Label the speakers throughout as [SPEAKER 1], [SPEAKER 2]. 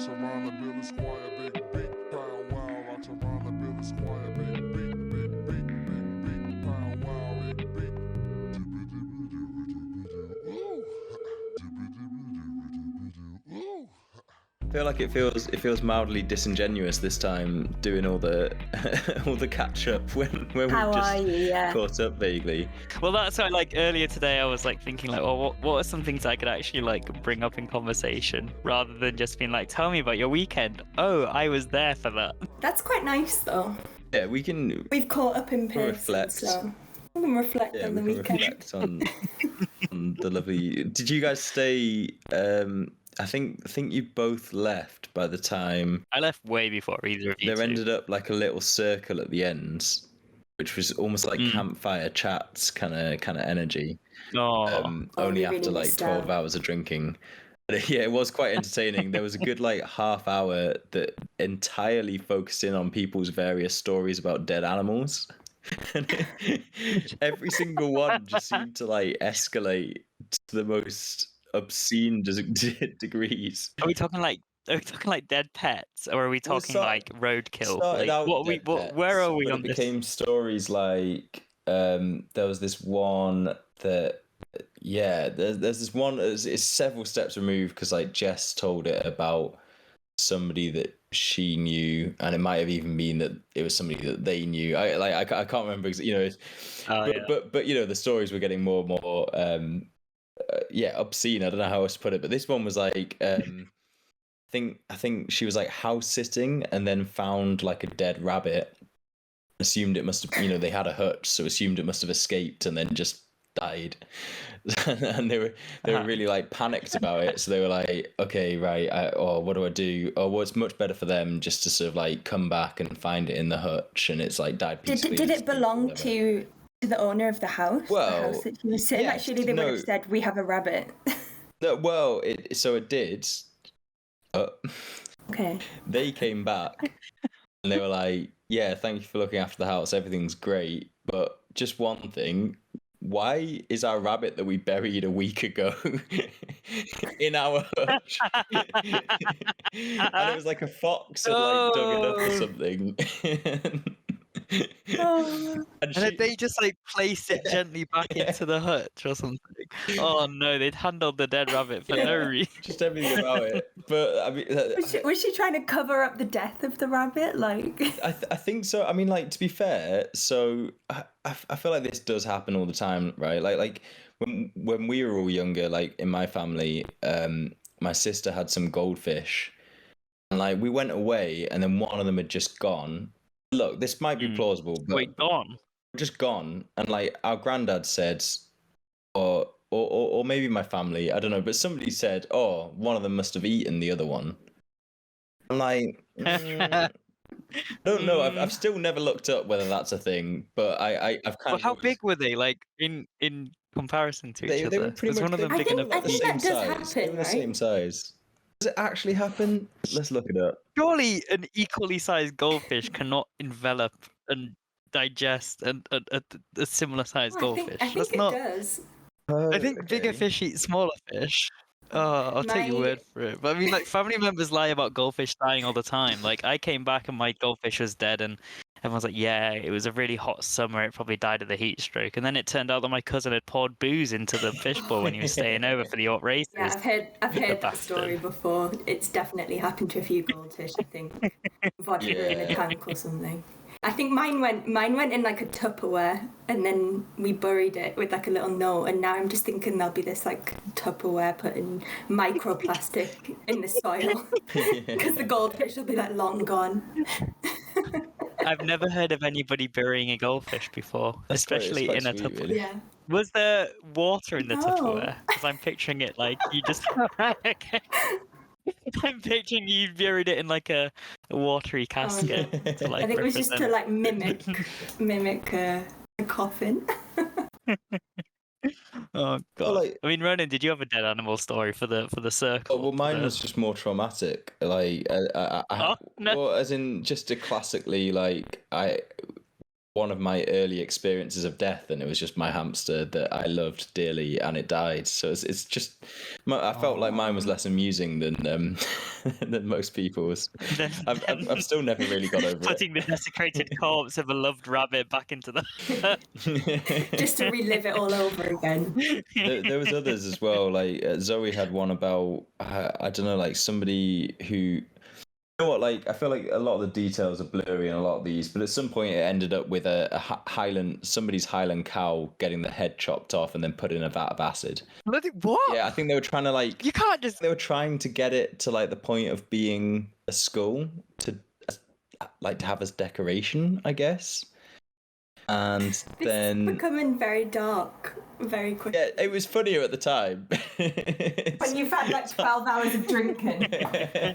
[SPEAKER 1] rocks around the Billy Squire, big pound wow, rocks around the Billy Squire, big pound wow, big. Ooh.
[SPEAKER 2] I feel like it feels mildly disingenuous this time doing all the all the catch up when we
[SPEAKER 3] How
[SPEAKER 2] just
[SPEAKER 3] are you? Yeah.
[SPEAKER 2] caught up vaguely.
[SPEAKER 4] Well, that's why, like, earlier today I was like thinking like, well, what are some things I could actually like bring up in conversation rather than just being like, tell me about your weekend. Oh, I was there for that.
[SPEAKER 3] That's quite nice though.
[SPEAKER 2] Yeah, we can
[SPEAKER 3] We've caught up in person,
[SPEAKER 2] reflect.
[SPEAKER 3] so we can reflect
[SPEAKER 2] Yeah,
[SPEAKER 3] on the
[SPEAKER 2] we can
[SPEAKER 3] weekend.
[SPEAKER 2] reflect on the lovely. Did you guys stay? I think you both left by the time
[SPEAKER 4] I left way before either of you
[SPEAKER 2] there
[SPEAKER 4] two.
[SPEAKER 2] ended up like a little circle at the end, which was almost like campfire chats kind of energy.
[SPEAKER 4] Oh,
[SPEAKER 2] Only
[SPEAKER 3] we
[SPEAKER 2] after
[SPEAKER 3] really
[SPEAKER 2] like
[SPEAKER 3] missed
[SPEAKER 2] 12
[SPEAKER 3] out.
[SPEAKER 2] hours of drinking. But yeah, it was quite entertaining. There was a good like half hour that entirely focused in on people's various stories about dead animals. And every single one just seemed to like escalate to the most obscene degrees.
[SPEAKER 4] are we talking like dead pets, or are we
[SPEAKER 2] Well,
[SPEAKER 4] talking like roadkill?
[SPEAKER 2] Started
[SPEAKER 4] Like,
[SPEAKER 2] out
[SPEAKER 4] what are we?
[SPEAKER 2] dead
[SPEAKER 4] Where
[SPEAKER 2] pets,
[SPEAKER 4] are we
[SPEAKER 2] but
[SPEAKER 4] on
[SPEAKER 2] it
[SPEAKER 4] this?
[SPEAKER 2] became stories like there was this one that there's this one it's several steps removed because like Jess told it about somebody that she knew, and it might have even been that it was somebody that they knew. I can't remember but you know, the stories were getting more and more obscene. I don't know how else to put it, but this one was like I think she was like house sitting and then found like a dead rabbit, assumed it must have, they had a hutch, so assumed it must have escaped and then just died. And they were really like panicked about it, so they were like, okay, right, what do I do? Well, it's much better for them just to sort of like come back and find it in the hutch, and it's like died peacefully.
[SPEAKER 3] Did it belong to the owner of the house?
[SPEAKER 2] Well,
[SPEAKER 3] the house that she was sitting.
[SPEAKER 2] yes,
[SPEAKER 3] Actually, they would have said, "We have a rabbit."
[SPEAKER 2] Well, it did.
[SPEAKER 3] Okay.
[SPEAKER 2] They came back and they were like, yeah, thank you for looking after the house, everything's great, but just one thing, why is our rabbit that we buried a week ago in our hutch? And it was like a fox had like dug it up or something.
[SPEAKER 4] And then they just like place it gently back into the hutch or something. Oh no, they'd handled the dead rabbit for no reason.
[SPEAKER 2] Just everything about it. But I mean,
[SPEAKER 3] was she trying to cover up the death of the rabbit? Like,
[SPEAKER 2] I think so. I mean, like, to be fair, so I feel like this does happen all the time, right? Like when we were all younger, like in my family, my sister had some goldfish, and like we went away, and then one of them had just gone. Look, this might be plausible, but
[SPEAKER 4] Wait, gone?
[SPEAKER 2] just gone, and like our granddad said, or maybe my family, I don't know, but somebody said, oh, one of them must have eaten the other one. I'm like, I don't know. I've still never looked up whether that's a thing, but I've kind
[SPEAKER 4] Well,
[SPEAKER 2] of.
[SPEAKER 4] how big were they, like in comparison to each
[SPEAKER 2] They
[SPEAKER 4] other?
[SPEAKER 2] were pretty
[SPEAKER 4] Was
[SPEAKER 2] much.
[SPEAKER 4] one of them big enough?
[SPEAKER 3] I think that does
[SPEAKER 2] size. They
[SPEAKER 3] happen,
[SPEAKER 2] were the
[SPEAKER 3] right?
[SPEAKER 2] same size. Does it actually happen? Let's look it up.
[SPEAKER 4] Surely an equally sized goldfish cannot envelop and digest a similar sized goldfish.
[SPEAKER 3] I think
[SPEAKER 4] That's
[SPEAKER 3] it
[SPEAKER 4] not.
[SPEAKER 3] does.
[SPEAKER 4] I think bigger fish eat smaller fish. Oh, I'll take your word for it. But I mean, like, family members lie about goldfish dying all the time. Like, I came back and my goldfish was dead, and everyone's like, yeah, it was a really hot summer. It probably died of the heat stroke. And then it turned out that my cousin had poured booze into the fishbowl when he was staying over for the yacht races.
[SPEAKER 3] Yeah, I've heard that
[SPEAKER 4] bastard.
[SPEAKER 3] story before. It's definitely happened to a few goldfish, I think. Vodka in a tank or something. I think mine went in like a Tupperware, and then we buried it with like a little note, and now I'm just thinking there'll be this like Tupperware putting microplastic in the soil because the goldfish will be like long gone.
[SPEAKER 4] I've never heard of anybody burying a goldfish before, especially in a
[SPEAKER 2] sweet,
[SPEAKER 4] Tupperware.
[SPEAKER 2] really.
[SPEAKER 3] Yeah.
[SPEAKER 4] Was there water in the
[SPEAKER 3] No.
[SPEAKER 4] Tupperware? Because I'm picturing it like you just. I'm picturing you buried it in like a watery casket. To, like,
[SPEAKER 3] I think it was just to
[SPEAKER 4] represent-
[SPEAKER 3] like mimic a coffin.
[SPEAKER 4] Oh god!
[SPEAKER 2] Well, like-
[SPEAKER 4] I mean, Ronan, did you have a dead animal story for the circle?
[SPEAKER 2] Oh, well, mine was just more traumatic. Like,
[SPEAKER 4] Oh, no.
[SPEAKER 2] well, as in just a classically like one of my early experiences of death, and it was just my hamster that I loved dearly, and it died. So it's just, I felt like mine was less amusing than than most people's. I've still never really got over
[SPEAKER 4] Putting the desecrated corpse of a loved rabbit back into the
[SPEAKER 3] Just to relive it all over again.
[SPEAKER 2] There was others as well. Like Zoe had one about I don't know, like somebody who. You know what, like I feel like a lot of the details are blurry in a lot of these, but at some point it ended up with somebody's Highland cow getting the head chopped off and then put in a vat of acid.
[SPEAKER 4] What?
[SPEAKER 2] Yeah, I think they were trying to like.
[SPEAKER 4] You can't just.
[SPEAKER 2] They were trying to get it to like the point of being a skull to like to have as decoration, I guess. And then
[SPEAKER 3] it's becoming very dark very quickly.
[SPEAKER 2] Yeah, it was funnier at the time.
[SPEAKER 3] When you've had like 12 hours of drinking,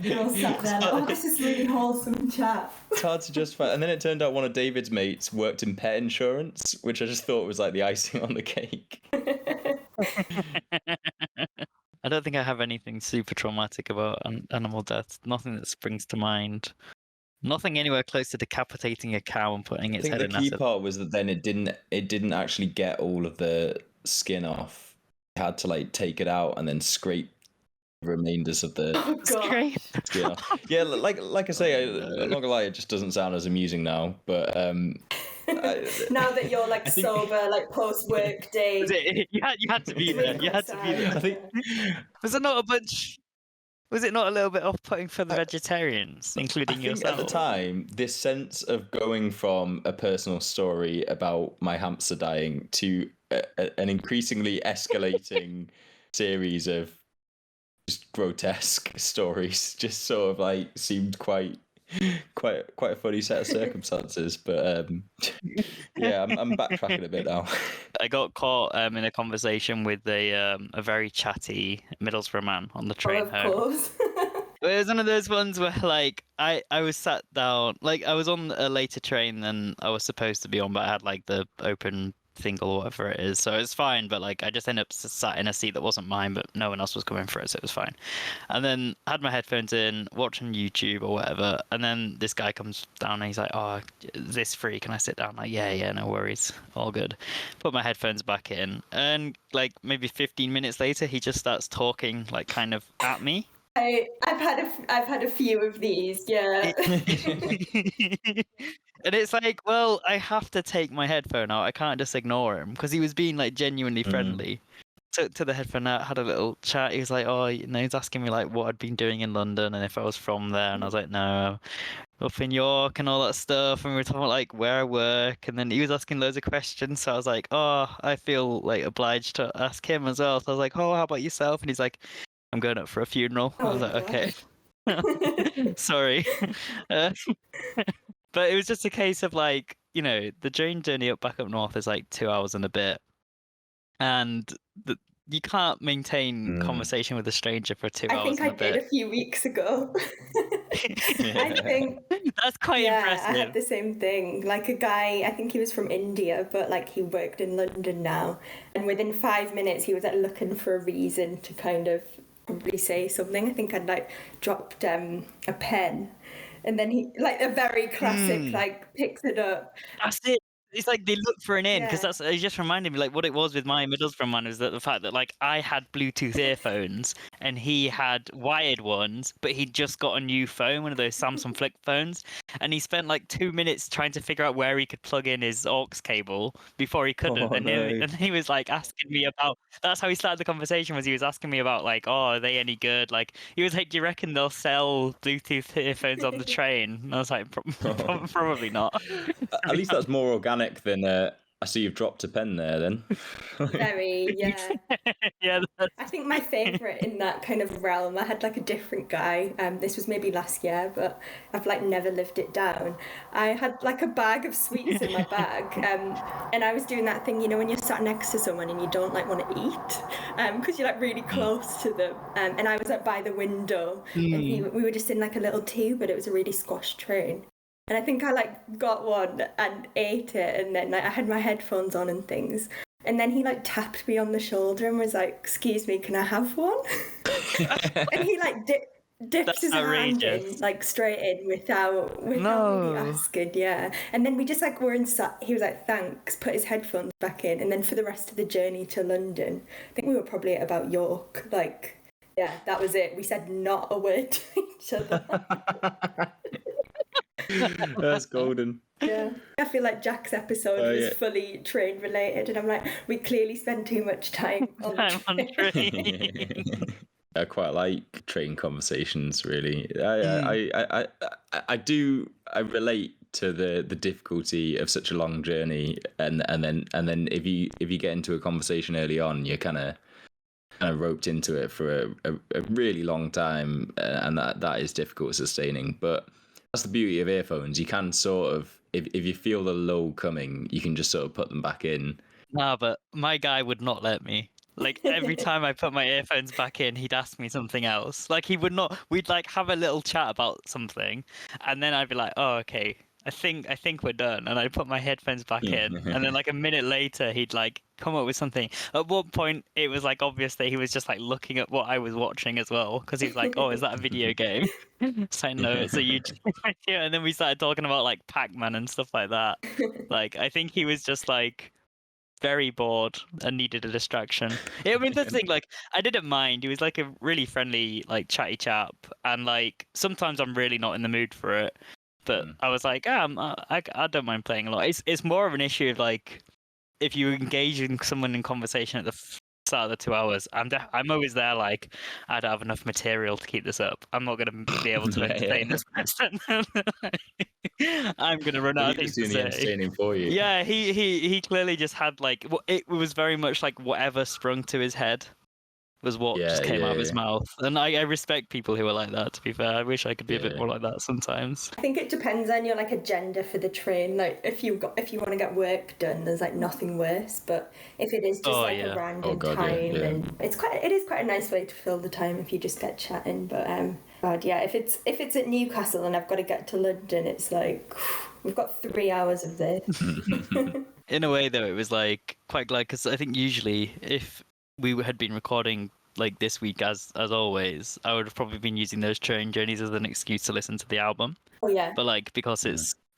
[SPEAKER 3] you're all sat there like, oh, this is really wholesome chat.
[SPEAKER 2] It's hard to justify. And then it turned out one of David's mates worked in pet insurance, which I just thought was like the icing on the cake.
[SPEAKER 4] I don't think I have anything super traumatic about animal death. Nothing that springs to mind. Nothing anywhere close to decapitating a cow and putting its head in acid.
[SPEAKER 2] I think the key part was that then it didn't actually get all of the skin off. You had to like take it out and then scrape the remainders of the skin off. Yeah, like I say, I'm not gonna lie, it just doesn't sound as amusing now. But
[SPEAKER 3] now that you're like sober, like post-work day,
[SPEAKER 4] you had to be there. You had to be there. I think was it not a bunch? Was it not a little bit off-putting for the vegetarians, including yourself?
[SPEAKER 2] At the time, this sense of going from a personal story about my hamster dying to an increasingly escalating series of just grotesque stories just sort of like seemed quite a funny set of circumstances. But yeah, I'm backtracking a bit now.
[SPEAKER 4] I got caught in a conversation with a very chatty Middlesbrough man on the train home. Of course. It was one of those ones where like I was sat down, like I was on a later train than I was supposed to be on, but I had like the open single or whatever it is, so it's fine. But like I just ended up sat in a seat that wasn't mine, but no one else was coming for it, so it was fine. And then I had my headphones in, watching YouTube or whatever, and then this guy comes down and he's like, oh, is this free? Can I sit down? I'm like, yeah, no worries, all good. Put my headphones back in, and like maybe 15 minutes later he just starts talking like kind of at me.
[SPEAKER 3] I've had a few of these, yeah.
[SPEAKER 4] And it's like, well, I have to take my headphone out. I can't just ignore him because he was being like genuinely friendly. Took the headphone out, had a little chat. He was like, oh, he's asking me like what I'd been doing in London and if I was from there. And I was like, no, up in York and all that stuff. And we were talking about like where I work. And then he was asking loads of questions. So I was like, oh, I feel like obliged to ask him as well. So I was like, oh, how about yourself? And he's like, I'm going up for a funeral. I was like, okay. Sorry. But it was just a case of like, the train journey back up north is like 2 hours and a bit. And you can't maintain conversation with a stranger for 2 hours and a bit.
[SPEAKER 3] I think I did a few weeks ago. I think
[SPEAKER 4] that's quite impressive.
[SPEAKER 3] I had the same thing. Like a guy, I think he was from India, but like he worked in London now. And within 5 minutes, he was like looking for a reason to kind of probably say something. I think I'd like dropped a pen. And then he, like a very classic, like picks it up.
[SPEAKER 4] That's it. It's like they look for an in because it just reminded me like what it was with my Middlesbrough man is that the fact that like I had Bluetooth earphones and he had wired ones, but he'd just got a new phone, one of those Samsung flip phones, and he spent like 2 minutes trying to figure out where he could plug in his aux cable before he couldn't. And he was like asking me about. That's how he started the conversation. Was he was asking me about like, oh, are they any good? Like he was like, do you reckon they'll sell Bluetooth earphones on the train? And I was like, probably not.
[SPEAKER 2] At least that's more organic than I see you've dropped a pen there then.
[SPEAKER 3] Very, yeah.
[SPEAKER 4] Yeah.
[SPEAKER 3] I think my favourite in that kind of realm, I had like a different guy. This was maybe last year, but I've like never lived it down. I had like a bag of sweets in my bag, and I was doing that thing, when you're sat next to someone and you don't like want to eat, because you're like really close to them. And I was like by the window, and we were just in like a little tube, but it was a really squashed train. And I think I like got one and ate it, and then like I had my headphones on and things. And then he like tapped me on the shoulder and was like, "Excuse me, can I have one?" And he like dips
[SPEAKER 4] That's
[SPEAKER 3] his hand in,
[SPEAKER 4] outrageous.
[SPEAKER 3] like straight in without really
[SPEAKER 4] No.
[SPEAKER 3] asking, yeah. And then we just like were inside. He was like, "Thanks," put his headphones back in, and then for the rest of the journey to London, I think we were probably at about York. Like, yeah, that was it. We said not a word to each other.
[SPEAKER 2] That's golden.
[SPEAKER 3] Yeah, I feel like Jack's episode was
[SPEAKER 2] yeah.
[SPEAKER 3] fully train related, and I'm like, we clearly spend too much time on the
[SPEAKER 4] I'm on
[SPEAKER 3] train.
[SPEAKER 4] train.
[SPEAKER 2] I quite like train conversations. Really, I relate to the difficulty of such a long journey, and then if you get into a conversation early on, you're kind of roped into it for a really long time, and that is difficult sustaining. But that's the beauty of earphones. You can sort of, if you feel the lull coming, you can just sort of put them back in.
[SPEAKER 4] Nah, but my guy would not let me. Like every time I put my earphones back in, he'd ask me something else. Like he would not. We'd like have a little chat about something, and then I'd be like, "Oh, okay, I think we're done." And I'd put my headphones back in, and then like a minute later, he'd like come up with something. At one point, it was like obvious that he was just like looking at what I was watching as well, because he was like, "Oh, is that a video game?" So no, it's a YouTube video. And then we started talking about like Pac-Man and stuff like that. Like I think he was just like very bored and needed a distraction. I mean, the thing, like, I didn't mind. He was like a really friendly, like, chatty chap, and like sometimes I'm really not in the mood for it. But I was like, I don't mind playing a lot. It's more of an issue of like if you engage in someone in conversation at the start of the 2 hours. I'm always there like I don't have enough material to keep this up. I'm not going to be able to entertain this person. I'm going to run out of things to
[SPEAKER 2] doing
[SPEAKER 4] say.
[SPEAKER 2] the entertaining for you.
[SPEAKER 4] Yeah, he clearly just had like it was very much like whatever sprung to his head was what just came out of his mouth. And I respect people who are like that, to be fair. I wish I could be a bit more like that sometimes.
[SPEAKER 3] I think it depends on your like agenda for the train. Like if you want to get work done, there's like nothing worse. But if it is just a random time, and it is quite a nice way to fill the time if you just get chatting. But God, yeah, if it's at Newcastle and I've got to get to London, it's like we've got 3 hours of this.
[SPEAKER 4] In a way, though, it was like quite glad because I think usually if we had been recording like this week as always, I would have probably been using those train journeys as an excuse to listen to the album.
[SPEAKER 3] Oh yeah.
[SPEAKER 4] But like because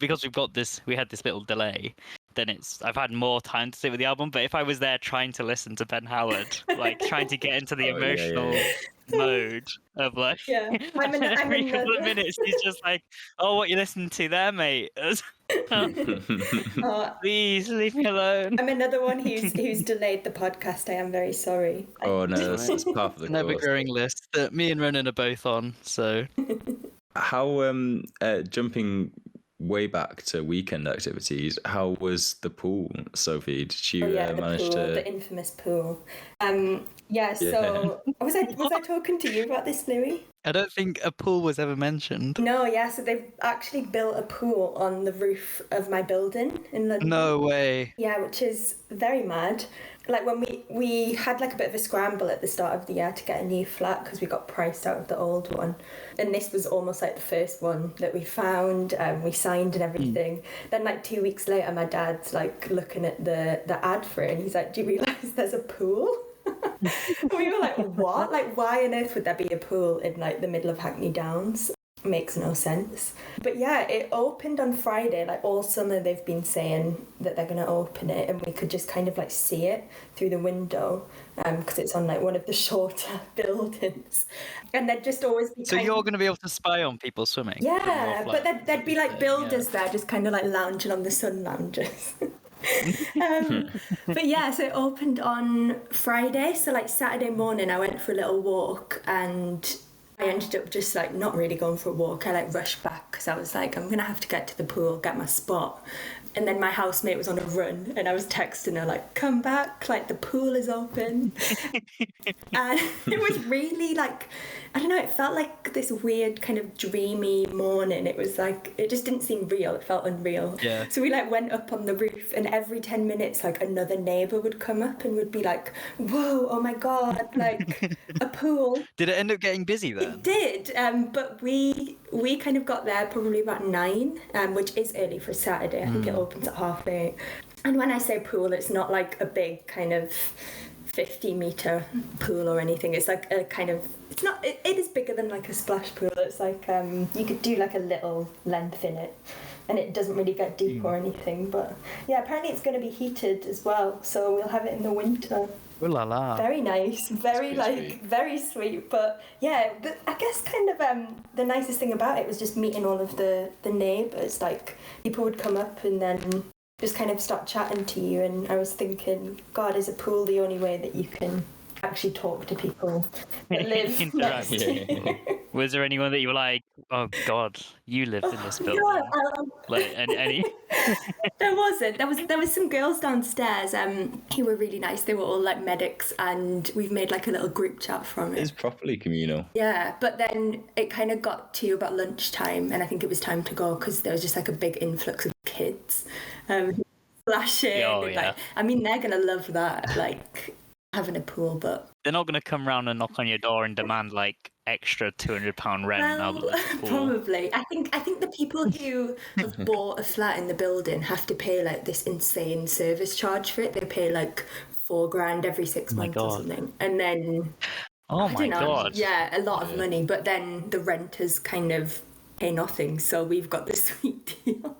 [SPEAKER 4] we had this little delay, then I've had more time to sit with the album. But if I was there trying to listen to Ben Howard, like trying to get into the emotional mode of like every couple of minutes he's just like, "Oh, what you listening to there, mate? Please leave me alone."
[SPEAKER 3] I'm another one who's delayed the podcast. I am very sorry.
[SPEAKER 2] Oh no, that's part of the
[SPEAKER 4] never
[SPEAKER 2] course.
[SPEAKER 4] growing list that me and Ronan are both on. So
[SPEAKER 2] how jumping way back to weekend activities, how was the pool, Sophie? Did you manage
[SPEAKER 3] the infamous pool? So was I talking to you about this, Louis?
[SPEAKER 4] I don't think a pool was ever mentioned.
[SPEAKER 3] No, so they've actually built a pool on the roof of my building in London.
[SPEAKER 4] No way.
[SPEAKER 3] Yeah, which is very mad. Like when we had like a bit of a scramble at the start of the year to get a new flat because we got priced out of the old one, and this was almost like the first one that we found. We signed and everything. Then like 2 weeks later, my dad's like looking at the ad for it, and he's like, "Do you realise there's a pool?" We were like, "What? Like, why on earth would there be a pool in like the middle of Hackney Downs?" Makes no sense. But yeah, it opened on Friday. Like all summer they've been saying that they're going to open it, and we could just kind of like see it through the window because it's on like one of the shorter buildings, and they'd just always be
[SPEAKER 4] so you're going to be able to spy on people swimming?
[SPEAKER 3] Yeah, but there'd be like builders there just kind of like lounging on the sun lounges. But yeah, so it opened on Friday. So like Saturday morning I went for a little walk, and I ended up just like not really going for a walk. I like rushed back because I was like, I'm gonna have to get to the pool, get my spot. And then my housemate was on a run, and I was texting her like, "Come back, like the pool is open." And it was really like, I don't know, it felt like this weird kind of dreamy morning. It was like, it just didn't seem real. It felt unreal.
[SPEAKER 4] Yeah.
[SPEAKER 3] So we like went up on the roof, and every 10 minutes like another neighbour would come up and would be like, "Whoa, oh my God, like a pool."
[SPEAKER 4] Did it end up getting busy then?
[SPEAKER 3] It did, but we kind of got there probably about 9, which is early for Saturday. I think it opens at 8:30. And when I say pool, it's not like a big kind of 50-meter pool or anything. It's like a kind of, it's not, it is bigger than like a splash pool. It's like you could do like a little length in it, and it doesn't really get deep or anything. But yeah, apparently it's going to be heated as well, so we'll have it in the winter.
[SPEAKER 4] Ooh la la.
[SPEAKER 3] Very nice, very
[SPEAKER 2] sweet.
[SPEAKER 3] very sweet. But yeah, I guess kind of the nicest thing about it was just meeting all of the neighbours. Like people would come up and then just kind of start chatting to you, and I was thinking, God, is a pool the only way that you can actually talk to people that live next to you?
[SPEAKER 4] Was there anyone that you were like, oh God, you lived in this building?
[SPEAKER 3] Yeah,
[SPEAKER 4] Like any?
[SPEAKER 3] There wasn't. There was some girls downstairs who were really nice. They were all like medics, and we've made like a little group chat from it.
[SPEAKER 2] It's properly communal.
[SPEAKER 3] Yeah, but then it kind of got to about lunchtime, and I think it was time to go because there was just like a big influx of kids splashing.
[SPEAKER 4] Oh,
[SPEAKER 3] and,
[SPEAKER 4] yeah.
[SPEAKER 3] like, I mean, they're gonna love that, like having a pool, but
[SPEAKER 4] They're not going to come round and knock on your door and demand like extra £200 rent now that there's a pool.
[SPEAKER 3] probably. I think the people who have bought a flat in the building have to pay like this insane service charge for it. They pay like $4,000 every 6 months or
[SPEAKER 4] God.
[SPEAKER 3] something, and then
[SPEAKER 4] Oh
[SPEAKER 3] I
[SPEAKER 4] my
[SPEAKER 3] don't know,
[SPEAKER 4] God.
[SPEAKER 3] yeah, a lot of money. But then the renters kind of pay nothing, so we've got this sweet deal.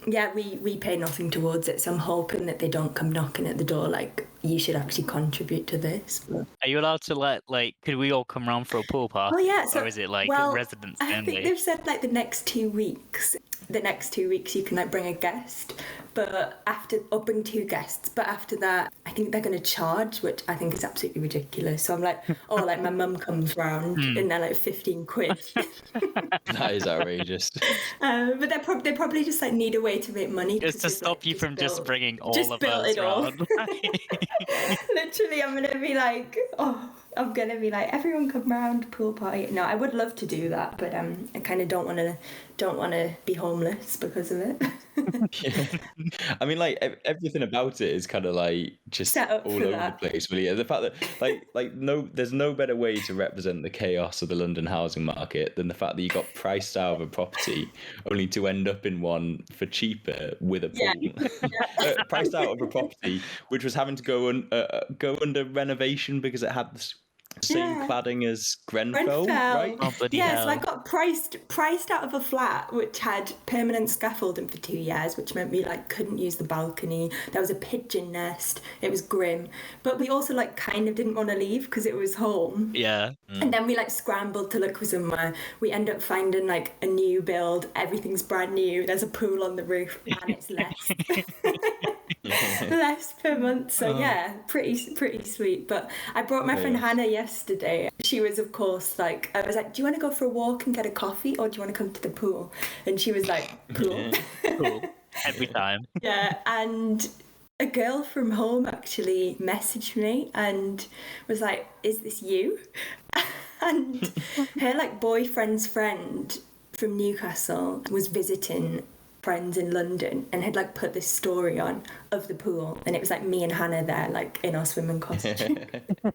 [SPEAKER 3] Yeah, we pay nothing towards it, so I'm hoping that they don't come knocking at the door like, you should actually contribute to this. But...
[SPEAKER 4] Are you allowed to could we all come round for a pool party?
[SPEAKER 3] Oh yeah, so,
[SPEAKER 4] or is it like
[SPEAKER 3] well,
[SPEAKER 4] residents
[SPEAKER 3] I
[SPEAKER 4] only?
[SPEAKER 3] think they've said like the next 2 weeks you can like bring a guest, but I'll bring 2 guests, but after that I think they're going to charge, which I think is absolutely ridiculous. So I'm like, oh, like my mum comes round and they're like 15 quid.
[SPEAKER 2] That is outrageous.
[SPEAKER 3] But they probably just like need a way to make money.
[SPEAKER 4] Just to
[SPEAKER 3] 'cause
[SPEAKER 4] stop you from just bringing all
[SPEAKER 3] just
[SPEAKER 4] of
[SPEAKER 3] built
[SPEAKER 4] us
[SPEAKER 3] it all.
[SPEAKER 4] round.
[SPEAKER 3] Literally, I'm gonna be like, everyone come round, pool party. No, I would love to do that, but I kind of don't want to be homeless because of it.
[SPEAKER 2] Yeah. I mean, like everything about it is kind of like just
[SPEAKER 3] Set up
[SPEAKER 2] all
[SPEAKER 3] for
[SPEAKER 2] over
[SPEAKER 3] that.
[SPEAKER 2] the place. But yeah, the fact that there's no better way to represent the chaos of the London housing market than the fact that you got priced out of a property only to end up in one for cheaper with a pool. Priced out of a property which was having to go under renovation because it had the same cladding as Grenfell, right?
[SPEAKER 4] Oh, bloody
[SPEAKER 3] So
[SPEAKER 4] hell.
[SPEAKER 3] I got priced out of a flat which had permanent scaffolding for 2 years, which meant we like couldn't use the balcony. There was a pigeon nest. It was grim, but we also like kind of didn't want to leave because it was home.
[SPEAKER 4] Yeah.
[SPEAKER 3] And then we like scrambled to look for somewhere. We end up finding like a new build. Everything's brand new. There's a pool on the roof, and it's less. Less per month, so yeah, pretty sweet. But I brought my friend Hannah yesterday. She was, of course, like, I was like, do you want to go for a walk and get a coffee, or do you want to come to the pool? And she was like, pool.
[SPEAKER 4] Cool. Every time.
[SPEAKER 3] Yeah, and a girl from home actually messaged me and was like, is this you? And her like boyfriend's friend from Newcastle was visiting friends in London and had like put this story on of the pool, and it was like me and Hannah there like in our swimming costume.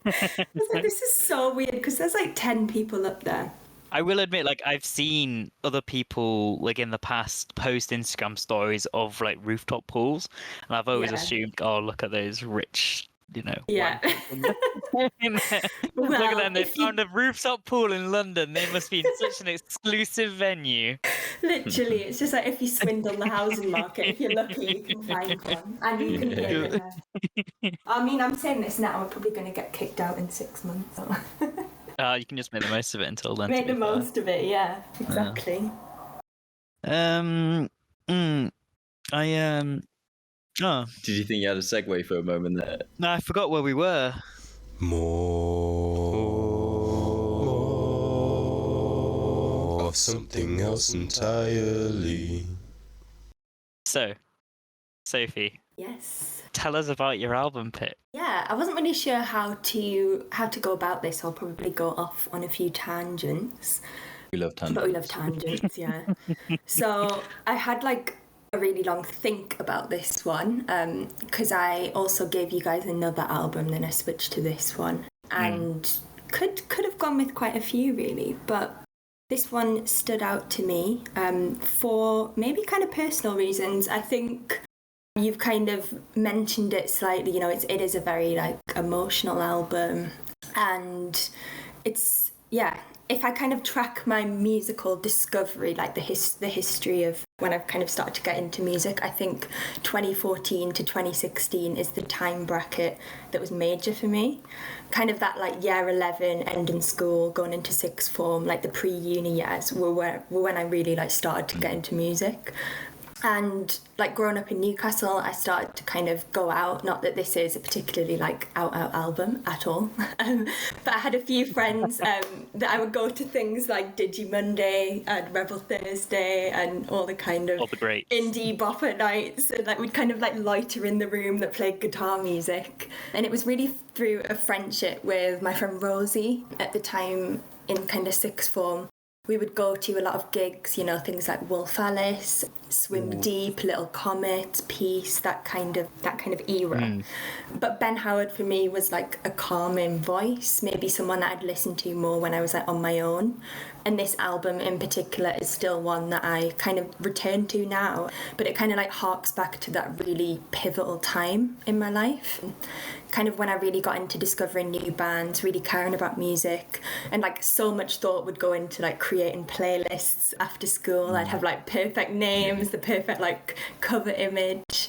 [SPEAKER 3] I was like, this is so weird because there's like 10 people up there.
[SPEAKER 4] I will admit, like, I've seen other people, like, in the past post Instagram stories of, like, rooftop pools, and I've always assumed, oh, look at those rich,
[SPEAKER 3] Yeah.
[SPEAKER 4] Look at them, they found a rooftop pool in London. They must be in such an exclusive venue.
[SPEAKER 3] Literally, it's just like if you swindle the housing market, if you're lucky, you can find one. And you can live there. I mean, I'm saying this now, I'm probably going to get kicked out in 6 months. So.
[SPEAKER 4] You can just make the most of it until then.
[SPEAKER 3] Make the most of it, yeah, exactly.
[SPEAKER 4] Oh.
[SPEAKER 2] Did you think you had a segue for a moment there?
[SPEAKER 4] No, I forgot where we were.
[SPEAKER 5] More of something else entirely.
[SPEAKER 4] So, Sophie,
[SPEAKER 3] Yes.
[SPEAKER 4] tell us about your album pick.
[SPEAKER 3] Yeah, I wasn't really sure how to go about this. I'll probably go off on a few tangents.
[SPEAKER 2] We love tangents.
[SPEAKER 3] But we love tangents, yeah. So I had like a really long think about this one because I also gave you guys another album, then I switched to this one, and could have gone with quite a few really, but this one stood out to me for maybe kind of personal reasons. I think You've kind of mentioned it slightly, you know, it is a very like emotional album, and it's, yeah, if I kind of track my musical discovery, like the history of when I've kind of started to get into music, I think 2014 to 2016 is the time bracket that was major for me. Kind of that like year 11, ending school, going into sixth form, like the pre-uni years were when I really like started to get into music. And like growing up in Newcastle, I started to kind of go out. Not that this is a particularly like out album at all, but I had a few friends that I would go to things like Digi Monday and Rebel Thursday and all the kind of
[SPEAKER 4] All the greats.
[SPEAKER 3] indie bopper nights, and like we'd kind of like loiter in the room that played guitar music. And it was really through a friendship with my friend Rosie at the time in kind of sixth form. We would go to a lot of gigs, you know, things like Wolf Alice, Swim Deep, Little Comet, Peace, that kind of era. But Ben Howard for me was like a calming voice, maybe someone that I'd listened to more when I was like on my own. And this album in particular is still one that I kind of return to now, but it kind of like harks back to that really pivotal time in my life. Kind of when I really got into discovering new bands, really caring about music, and like so much thought would go into like creating playlists after school. I'd have like perfect names, the perfect like cover image.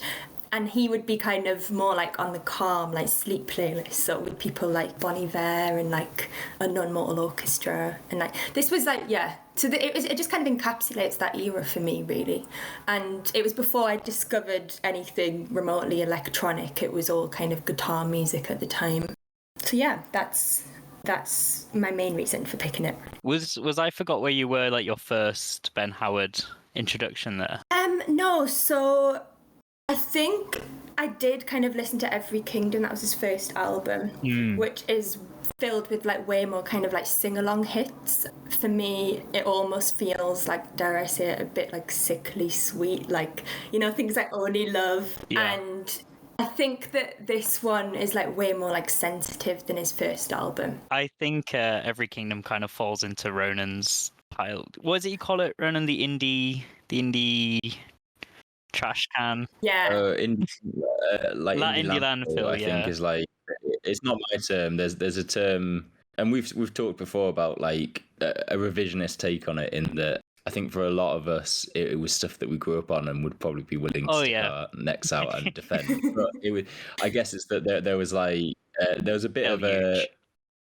[SPEAKER 3] And he would be kind of more like on the calm, like sleep playlist. So with people like Bon Iver and like Unknown Mortal Orchestra. And like, this was like, yeah. So it just kind of encapsulates that era for me, really. And it was before I discovered anything remotely electronic. It was all kind of guitar music at the time. So yeah, that's my main reason for picking it.
[SPEAKER 4] Was I Forgot Where You Were like your first Ben Howard introduction there?
[SPEAKER 3] No, so I think I did kind of listen to Every Kingdom. That was his first album, which is filled with like way more kind of like sing-along hits. For me, it almost feels like, dare I say it, a bit like sickly sweet, like, you know, things like Only Love.
[SPEAKER 4] Yeah.
[SPEAKER 3] And I think that this one is like way more like sensitive than his first album.
[SPEAKER 4] I think Every Kingdom kind of falls into Ronan's pile. What is it you call it, Ronan? The indie trash can.
[SPEAKER 3] Yeah.
[SPEAKER 2] Like
[SPEAKER 4] Indie landfill,
[SPEAKER 2] I think is like, it's not my term. There's a term, and we've talked before about like a revisionist take on it. In that, I think for a lot of us, it was stuff that we grew up on and would probably be willing to stick our necks out and defend. But it was, I guess, it's that there was like there was a bit of a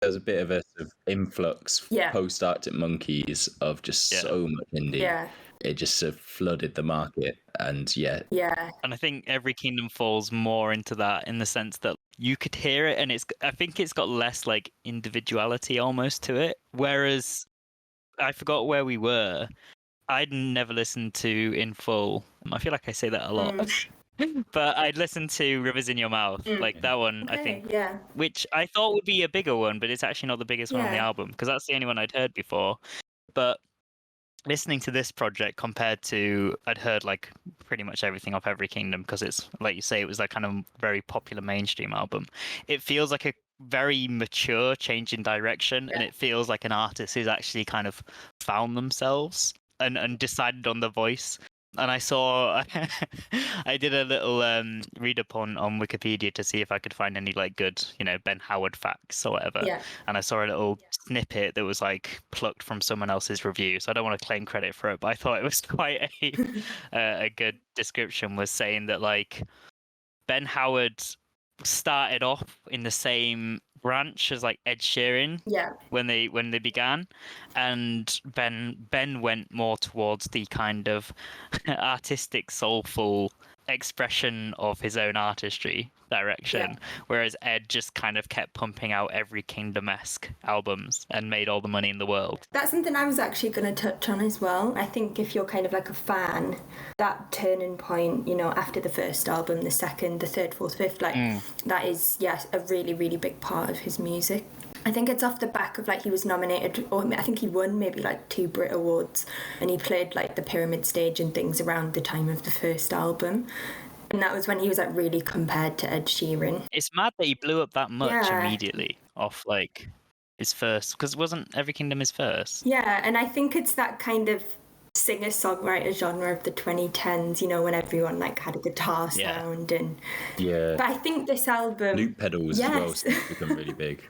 [SPEAKER 2] sort of influx post Arctic Monkeys of just so much indie.
[SPEAKER 3] Yeah.
[SPEAKER 2] It just sort of flooded the market, and
[SPEAKER 3] Yeah.
[SPEAKER 4] And I think Every Kingdom falls more into that in the sense that you could hear it, and I think it's got less like individuality almost to it. Whereas I Forgot Where We Were, I'd never listened to in full. I feel like I say that a lot. But I'd listened to Rivers in Your Mouth, like that one, I think, which I thought would be a bigger one, but it's actually not the biggest one on the album, because that's the only one I'd heard before. But listening to this project compared to, I'd heard like pretty much everything off Every Kingdom, because it's, like you say, it was like kind of very popular mainstream album. It feels like a very mature change in direction, and it feels like an artist who's actually kind of found themselves and decided on the voice. And I saw, I did a little read up on Wikipedia to see if I could find any like good, you know, Ben Howard facts or whatever. Yeah. And I saw a little snippet that was like plucked from someone else's review. So I don't want to claim credit for it, but I thought it was quite a good description. Was saying that like Ben Howard started off in the same branch as like Ed Sheeran when they began, and Ben went more towards the kind of artistic, soulful expression of his own artistry direction, whereas Ed just kind of kept pumping out Every Kingdom-esque albums and made all the money in the world. That's
[SPEAKER 3] something I was actually going to touch on as well. I think if you're kind of like a fan, that turning point, you know, after the first album, the second, the third, fourth, fifth, like that is, a really, really big part of his music. I think it's off the back of like he was nominated, or I think he won maybe like 2 Brit Awards, and he played like the Pyramid Stage and things around the time of the first album. And that was when he was like really compared to Ed Sheeran.
[SPEAKER 4] It's mad that he blew up that much immediately off like his first, because wasn't Every Kingdom his first?
[SPEAKER 3] Yeah, and I think it's that kind of singer-songwriter genre of the 2010s, you know, when everyone like had a guitar sound and
[SPEAKER 2] Yeah.
[SPEAKER 3] but I think this album
[SPEAKER 2] Loop pedals as well
[SPEAKER 3] Yes.
[SPEAKER 2] seem to become really big.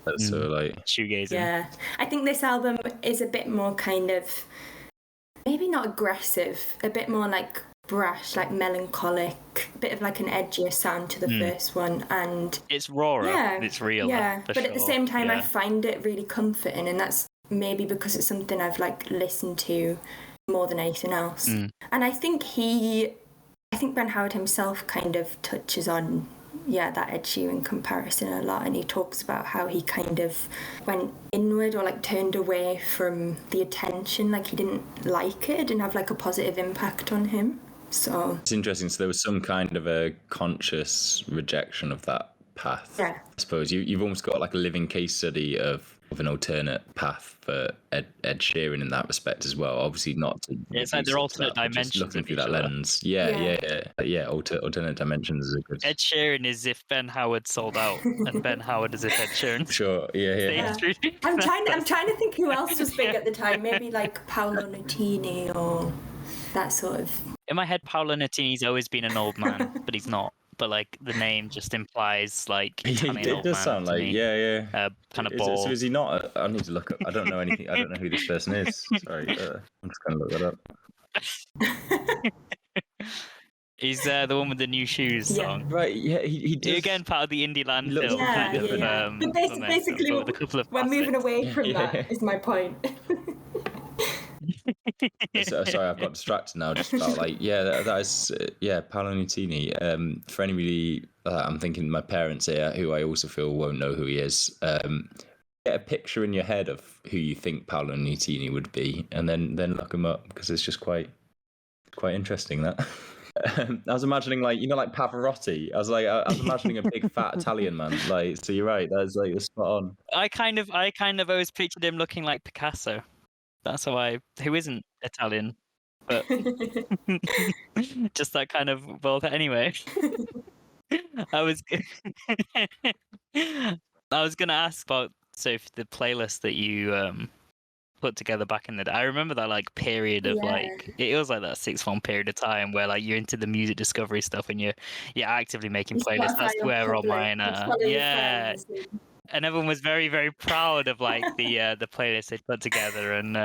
[SPEAKER 2] That's so like
[SPEAKER 4] Shoegazing.
[SPEAKER 3] Yeah, I think this album is a bit more kind of, maybe not aggressive, a bit more like brash, like melancholic, a bit of like an edgier sound to the first one, and
[SPEAKER 4] It's rawer.
[SPEAKER 3] yeah,
[SPEAKER 4] It's real.
[SPEAKER 3] yeah. But at the same time, I
[SPEAKER 4] yeah.
[SPEAKER 3] find it really comforting, and that's maybe because it's something I've like listened to more than anything else. And I think Ben Howard himself kind of touches on that Ed Sheeran comparison a lot, and he talks about how he kind of went inward or like turned away from the attention, like he didn't like it, it didn't have like a positive impact on him. So
[SPEAKER 2] it's interesting. So there was some kind of a conscious rejection of that path.
[SPEAKER 3] Yeah.
[SPEAKER 2] I suppose you've almost got like a living case study of an alternate path for Ed Sheeran in that respect as well. Obviously not to.
[SPEAKER 4] It's like they're alternate dimensions
[SPEAKER 2] looking
[SPEAKER 4] of
[SPEAKER 2] through
[SPEAKER 4] each
[SPEAKER 2] that
[SPEAKER 4] other.
[SPEAKER 2] lens. Yeah. Alternate dimensions is a good.
[SPEAKER 4] Ed Sheeran is if Ben Howard sold out, and Ben Howard is if Ed Sheeran.
[SPEAKER 2] Sure. Yeah.
[SPEAKER 4] stayed true.
[SPEAKER 3] I'm trying to think who else was big at the time. Maybe like Paolo Nutini or that sort of.
[SPEAKER 4] In my head, Paolo Nutini's always been an old man, but he's not. But like the name just implies like Italian
[SPEAKER 2] It
[SPEAKER 4] old
[SPEAKER 2] does
[SPEAKER 4] man
[SPEAKER 2] sound
[SPEAKER 4] to
[SPEAKER 2] like
[SPEAKER 4] me. Kind of bald.
[SPEAKER 2] So is he not? I need to look up. I don't know anything. I don't know who this person is. Sorry, I'm just gonna look that up.
[SPEAKER 4] He's the one with the new shoes song.
[SPEAKER 2] Right. Yeah. He does.
[SPEAKER 4] Again, part of the indie land
[SPEAKER 2] looks-
[SPEAKER 4] film.
[SPEAKER 3] Yeah,
[SPEAKER 4] kind of,
[SPEAKER 3] yeah. But basically,
[SPEAKER 4] but with a couple of
[SPEAKER 3] we're moving
[SPEAKER 4] classics.
[SPEAKER 3] away from that. Is my point.
[SPEAKER 2] Sorry, I've got distracted now. Just about like, that is Paolo Nutini. For anybody, I'm thinking my parents here, who I also feel won't know who he is. Get a picture in your head of who you think Paolo Nutini would be, and then look him up, because it's just quite interesting. That I was imagining like Pavarotti. I was imagining a big fat Italian man. Like, so you're right. That's like spot on.
[SPEAKER 4] I kind of always pictured him looking like Picasso. That's who isn't Italian, but just that kind of well. Anyway, I was gonna ask about Sophie, the playlist that you put together back in the day. I remember that like period of like it was like that 6th form period of time where like you're into the music discovery stuff and you're actively making playlists. That's where all mine and everyone was very, very proud of like the playlist they'd put together, and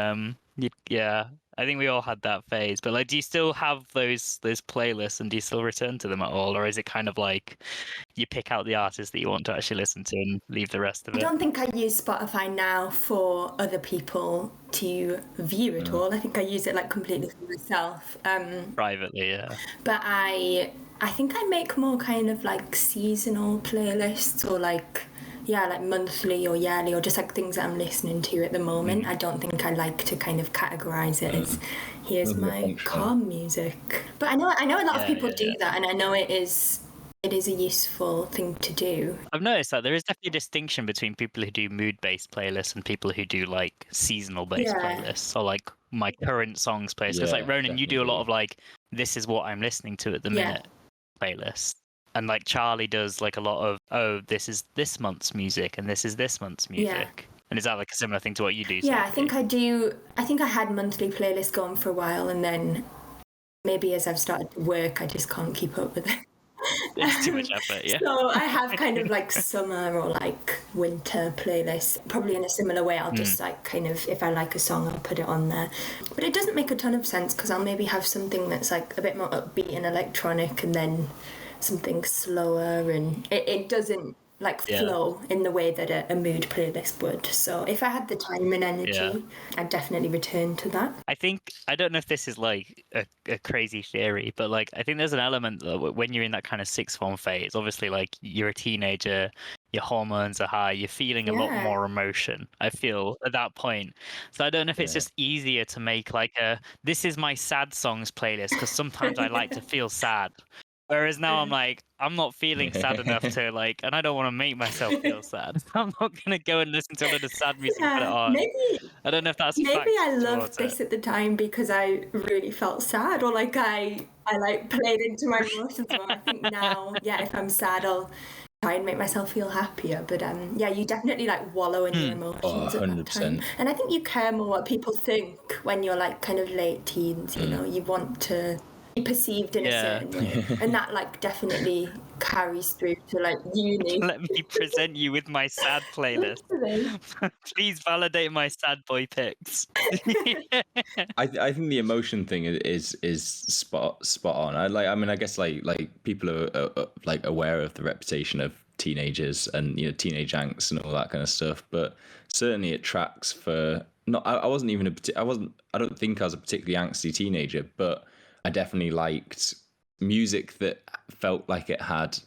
[SPEAKER 4] I think we all had that phase. But like, do you still have those playlists, and do you still return to them at all, or is it kind of like you pick out the artists that you want to actually listen to and leave the rest of it?
[SPEAKER 3] I don't think I use Spotify now for other people to view at all. I think I use it like completely for myself.
[SPEAKER 4] Privately, yeah.
[SPEAKER 3] But I think I make more kind of like seasonal playlists, or like monthly or yearly, or just like things that I'm listening to at the moment. I don't think I like to kind of categorize it as here's my calm music. But I know a lot of people do that, and I know it is a useful thing to do.
[SPEAKER 4] I've noticed that there is definitely a distinction between people who do mood-based playlists and people who do like seasonal-based playlists, or like my current songs playlist. Because like Ronan, you do a lot of like this is what I'm listening to at the minute playlists. And like Charlie does like a lot of, this is this month's music and this is this month's music. Yeah. And is that like a similar thing to what you do?
[SPEAKER 3] Yeah, I think I do. I think I had monthly playlists going for a while, and then maybe as I've started to work, I just can't keep up with it.
[SPEAKER 4] It's too much effort, yeah.
[SPEAKER 3] So I have kind of like summer or like winter playlists. Probably in a similar way, I'll just like kind of, if I like a song, I'll put it on there. But it doesn't make a ton of sense, because I'll maybe have something that's like a bit more upbeat and electronic, and then something slower, and it doesn't like flow in the way that a mood playlist would. So if I had the time and energy, I'd definitely return to that.
[SPEAKER 4] I don't know if this is like a crazy theory, but like I think there's an element that when you're in that kind of 6th form phase, obviously like you're a teenager, your hormones are high, you're feeling a lot more emotion, I feel, at that point. So I don't know if it's just easier to make like this is my sad songs playlist, because sometimes I like to feel sad. Whereas now I'm like, I'm not feeling sad enough to like, and I don't want to make myself feel sad. I'm not going to go and listen to a lot of sad music and put it on. I don't know if that's
[SPEAKER 3] maybe I loved this at the time because I really felt sad, or like I like played into my emotions more. I think now, if I'm sad, I'll try and make myself feel happier. But yeah, you definitely like wallow in your emotions at that time.
[SPEAKER 2] 100%.
[SPEAKER 3] And I think you care more what people think when you're like kind of late teens, you know, you want to be perceived in a certain way. And that like definitely carries through to like uni.
[SPEAKER 4] Let me present you with my sad playlist. Please validate my sad boy picks.
[SPEAKER 2] I think the emotion thing is spot on. I guess like people are like aware of the reputation of teenagers and, you know, teenage angst and all that kind of stuff, but certainly it tracks for not. I don't think I was a particularly angsty teenager, but I definitely liked music that felt like it had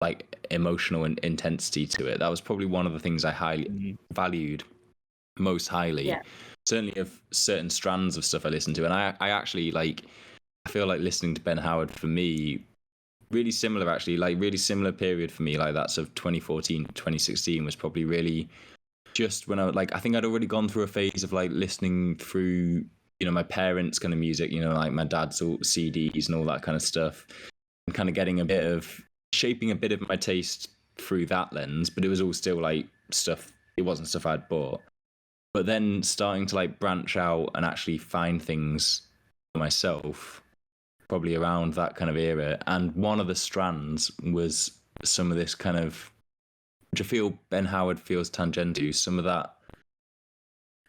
[SPEAKER 2] like emotional intensity to it. That was probably one of the things I highly valued most highly.
[SPEAKER 3] Yeah.
[SPEAKER 2] Certainly of certain strands of stuff I listen to. And I actually like, I feel like listening to Ben Howard for me, really similar actually, like really similar period for me, like that's of 2014 to 2016 was probably really just when I think I'd already gone through a phase of like listening through, you know, my parents' kind of music, you know, like my dad's all CDs and all that kind of stuff, and kind of shaping a bit of my taste through that lens, but it was all still like stuff, it wasn't stuff I'd bought. But then starting to like branch out and actually find things for myself, probably around that kind of era. And one of the strands was some of this kind of, which I feel Ben Howard feels tangent to, some of that,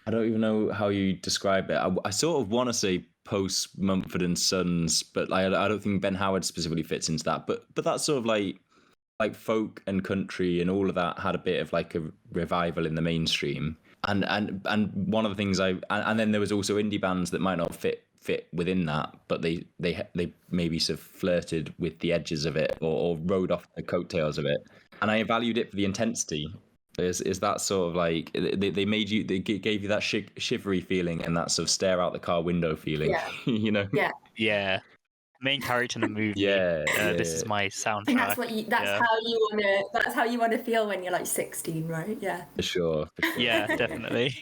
[SPEAKER 2] I don't even know how you describe it. I sort of want to say post Mumford and Sons, but I don't think Ben Howard specifically fits into that. But that's sort of like folk and country and all of that had a bit of like a revival in the mainstream. And one of the things and then there was also indie bands that might not fit within that, but they maybe sort of flirted with the edges of it or rode off the coattails of it. And I valued it for the intensity. Is that sort of like they gave you that shivery feeling and that sort of stare out the car window feeling, you know?
[SPEAKER 4] Yeah. Main character in a movie. This is my soundtrack.
[SPEAKER 3] And that's how you want to feel when you're like 16, right? Yeah.
[SPEAKER 2] For sure.
[SPEAKER 4] Yeah, definitely.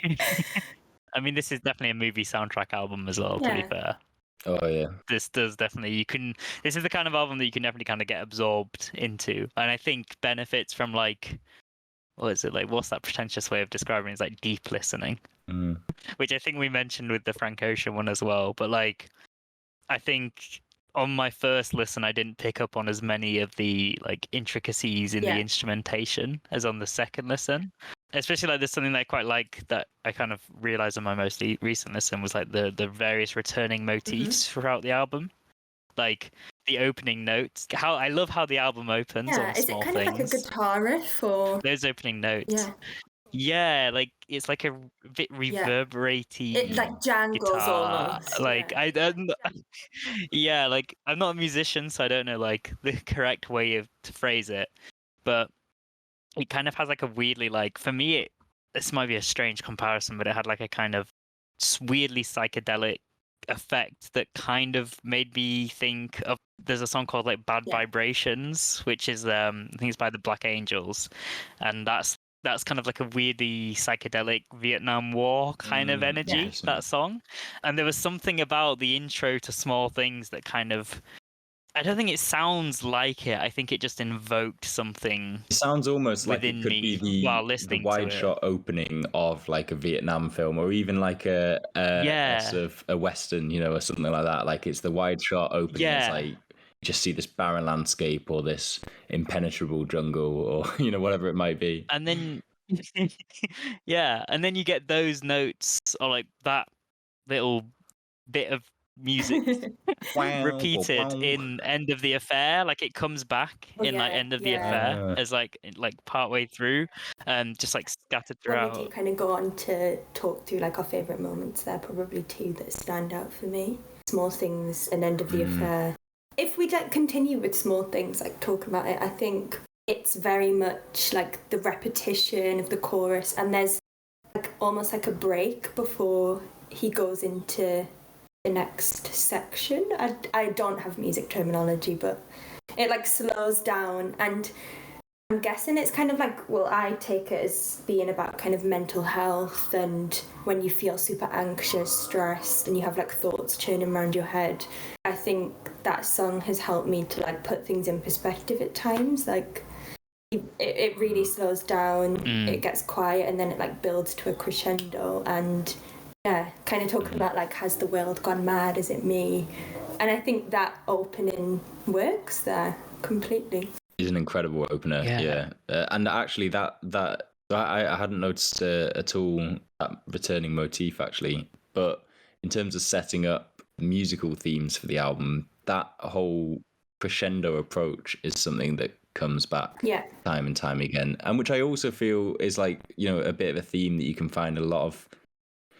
[SPEAKER 4] I mean, this is definitely a movie soundtrack album as well, to be fair.
[SPEAKER 2] Oh yeah.
[SPEAKER 4] This does definitely, this is the kind of album that you can definitely kind of get absorbed into. And I think benefits from like, what is it, like, what's that pretentious way of describing it? It's like deep listening, which I think we mentioned with the Frank Ocean one as well. But like, I think on my first listen, I didn't pick up on as many of the like intricacies in the instrumentation as on the second listen. Especially like there's something that I quite like that I kind of realized on my most recent listen was like the various returning motifs throughout the album. Like the opening notes. I love how the album opens on
[SPEAKER 3] is
[SPEAKER 4] Small
[SPEAKER 3] it kind
[SPEAKER 4] Things.
[SPEAKER 3] of like a guitar riff or
[SPEAKER 4] those opening notes? Yeah, like it's like a bit reverberatey.
[SPEAKER 3] It like jangles
[SPEAKER 4] guitar.
[SPEAKER 3] almost.
[SPEAKER 4] Like I don't. Yeah, like I'm not a musician, so I don't know like the correct way to phrase it, but it kind of has like a weirdly like for me this might be a strange comparison, but it had like a kind of weirdly psychedelic effect that kind of made me think of there's a song called like Bad Vibrations, which is I think it's by the Black Angels, and that's kind of like a weirdly psychedelic Vietnam War kind of energy, that song. And there was something about the intro to Small Things that kind of, I don't think it sounds like it. I think it just invoked something.
[SPEAKER 2] It sounds almost like it could be the wide shot opening of like a Vietnam film, or even like a sort of a Western, you know, or something like that. Like it's the wide shot opening. Yeah. It's like you just see this barren landscape or this impenetrable jungle, or you know, whatever it might be.
[SPEAKER 4] And then and then you get those notes or like that little bit of music repeated in End of the Affair. Like it comes back in like End of the Affair as like partway through, just like scattered throughout.
[SPEAKER 3] When we do kind of go on to talk through like our favourite moments, there are probably two that stand out for me: Small Things and End of the Affair. If we don't continue with Small Things, like talk about it, I think it's very much like the repetition of the chorus, and there's like almost like a break before he goes into the next section. I don't have music terminology, but it like slows down, and I'm guessing it's kind of like, well, I take it as being about kind of mental health, and when you feel super anxious, stressed, and you have like thoughts churning around your head. I think that song has helped me to like put things in perspective at times. Like it really slows down, it gets quiet, and then it like builds to a crescendo. And yeah, kind of talking about like, has the world gone mad? Is it me? And I think that opening works there completely.
[SPEAKER 2] It's an incredible opener, yeah. And actually, that I hadn't noticed at all that returning motif actually, but in terms of setting up musical themes for the album, that whole crescendo approach is something that comes back time and time again, and which I also feel is like, you know, a bit of a theme that you can find in a lot of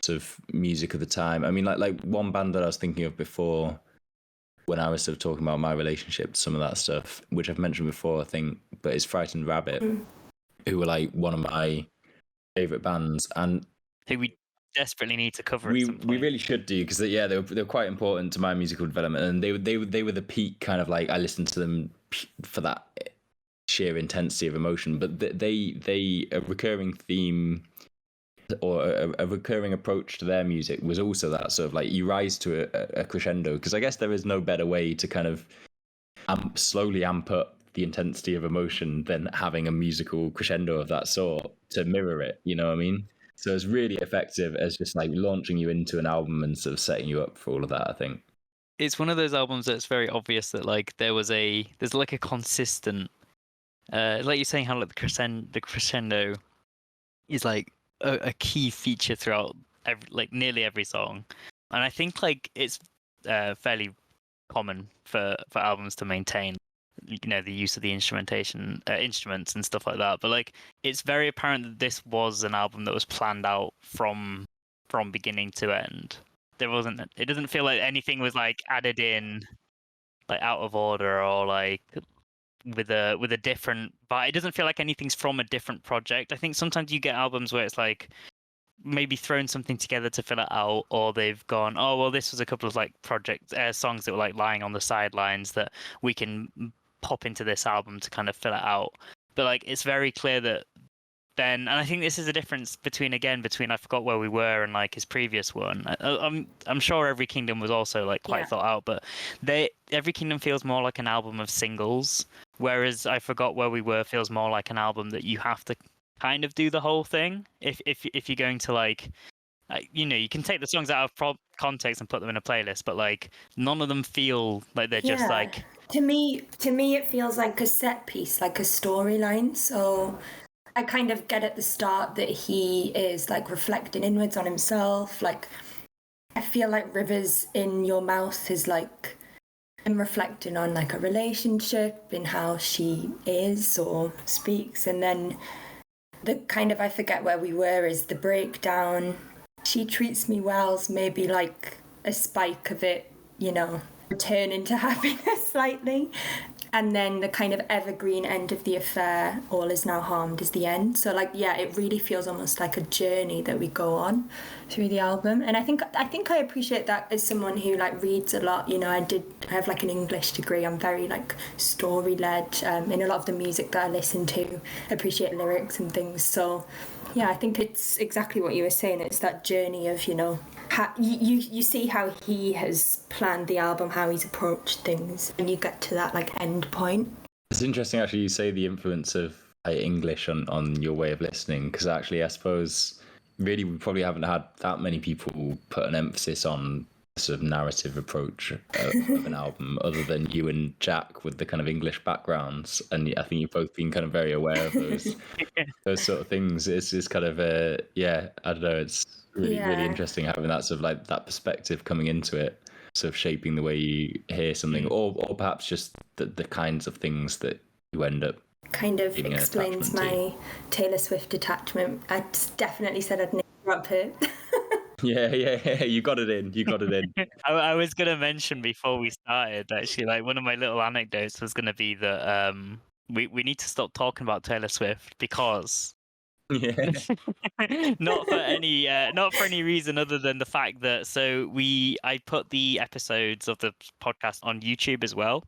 [SPEAKER 2] sort of music of the time. I mean, like one band that I was thinking of before when I was sort of talking about my relationship to some of that stuff, which I've mentioned before, I think, but it's Frightened Rabbit, who were like one of my favorite bands, and
[SPEAKER 4] I think we desperately need to cover.
[SPEAKER 2] We really should do, because they were quite important to my musical development, and they were the peak kind of like, I listened to them for that sheer intensity of emotion. But they a recurring theme or a recurring approach to their music was also that sort of like, you rise to a crescendo, because I guess there is no better way to kind of slowly amp up the intensity of emotion than having a musical crescendo of that sort to mirror it, you know what I mean? So it's really effective as just like launching you into an album and sort of setting you up for all of that, I think.
[SPEAKER 4] It's one of those albums that's very obvious that like there's like a consistent, like you're saying, how like the crescendo is like a key feature throughout nearly every song. And I think like it's fairly common for albums to maintain, you know, the use of the instruments and stuff like that. But like, it's very apparent that this was an album that was planned out from beginning to end. It doesn't feel like anything was like added in like out of order or like with a different, but it doesn't feel like anything's from a different project. I think sometimes you get albums where it's like maybe thrown something together to fill it out, or they've gone, oh well, this was a couple of like songs that were like lying on the sidelines that we can pop into this album to kind of fill it out. But like, it's very clear that then, and I think this is a difference between I Forgot Where We Were and like his previous one. I'm sure Every Kingdom was also like quite thought out, but Every Kingdom feels more like an album of singles, whereas I Forgot Where We Were feels more like an album that you have to kind of do the whole thing if you're going to like, you know, you can take the songs out of context and put them in a playlist, but like none of them feel like they're just like,
[SPEAKER 3] to me it feels like a set piece, like a storyline. So I kind of get at the start that he is like reflecting inwards on himself. Like, I feel like Rivers in Your Mouth is like him reflecting on like a relationship and how she is or speaks. And then the kind of I Forget Where We Were is the breakdown. She treats me well's maybe like a spike of it, you know, returning to happiness slightly. And then the kind of evergreen end of the affair, All Is Now Harmed, is the end. So like, yeah, it really feels almost like a journey that we go on through the album. And I think I appreciate that as someone who like reads a lot. You know, I have like an English degree. I'm very like story led in a lot of the music that I listen to. I appreciate lyrics and things. So yeah, I think it's exactly what you were saying. It's that journey of, you know, how, you see how he has planned the album, how he's approached things, and you get to that like end point.
[SPEAKER 2] It's interesting actually you say the influence of English on your way of listening, because actually I suppose really we probably haven't had that many people put an emphasis on the sort of narrative approach of an album other than you and Jack with the kind of English backgrounds, and I think you've both been kind of very aware of those sort of things. It's just kind of I don't know, it's really interesting having that sort of like that perspective coming into it, sort of shaping the way you hear something, or perhaps just the kinds of things that you end up
[SPEAKER 3] kind of explains my Taylor Swift attachment. I definitely said I'd never up it.
[SPEAKER 2] Yeah, you got it in.
[SPEAKER 4] I was gonna mention before we started, actually, like one of my little anecdotes was gonna be that we need to stop talking about Taylor Swift, because not for any reason other than the fact that I put the episodes of the podcast on YouTube as well,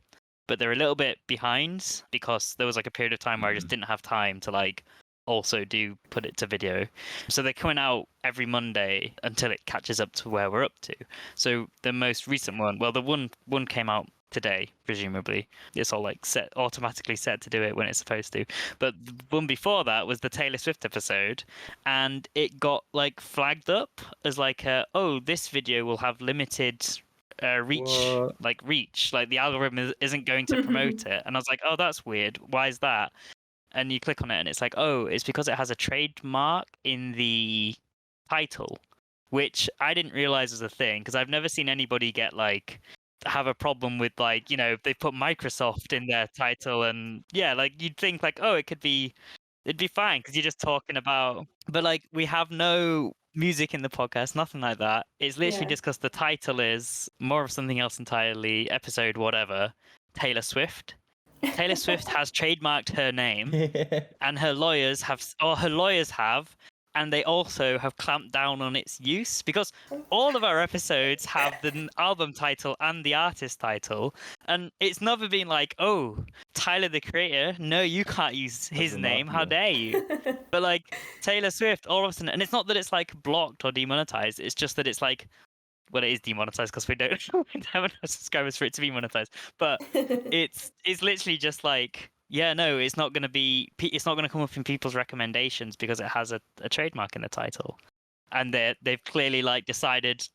[SPEAKER 4] but they're a little bit behind because there was like a period of time where I just didn't have time to like also put it to video. So they're coming out every Monday until it catches up to where we're up to. So the most recent one, well, the one came out today, presumably. It's all like automatically set to do it when it's supposed to. But the one before that was the Taylor Swift episode, and it got like flagged up as like, this video will have limited reach. Like the algorithm isn't going to promote it. And I was like, oh, that's weird. Why is that? And you click on it, and it's like, oh, it's because it has a trademark in the title, which I didn't realize was a thing, because I've never seen anybody have a problem with they put Microsoft in their title, and you'd think it'd be fine because you're just talking about, but we have no music in the podcast, nothing like that. It's literally just because the title is more of something else entirely, episode whatever, Taylor Swift. Taylor Swift has trademarked her name, and her lawyers have, and they also have clamped down on its use, because all of our episodes have the album title and the artist title, and it's never been like, oh, Tyler the Creator, no, you can't use his name, how dare you? But Taylor Swift, all of a sudden, and it's not that it's blocked or demonetized, it's just that it's well, it is demonetized because we don't have enough subscribers for it to be monetized. But it's literally just it's not going to come up in people's recommendations because it has a trademark in the title, and they've clearly decided,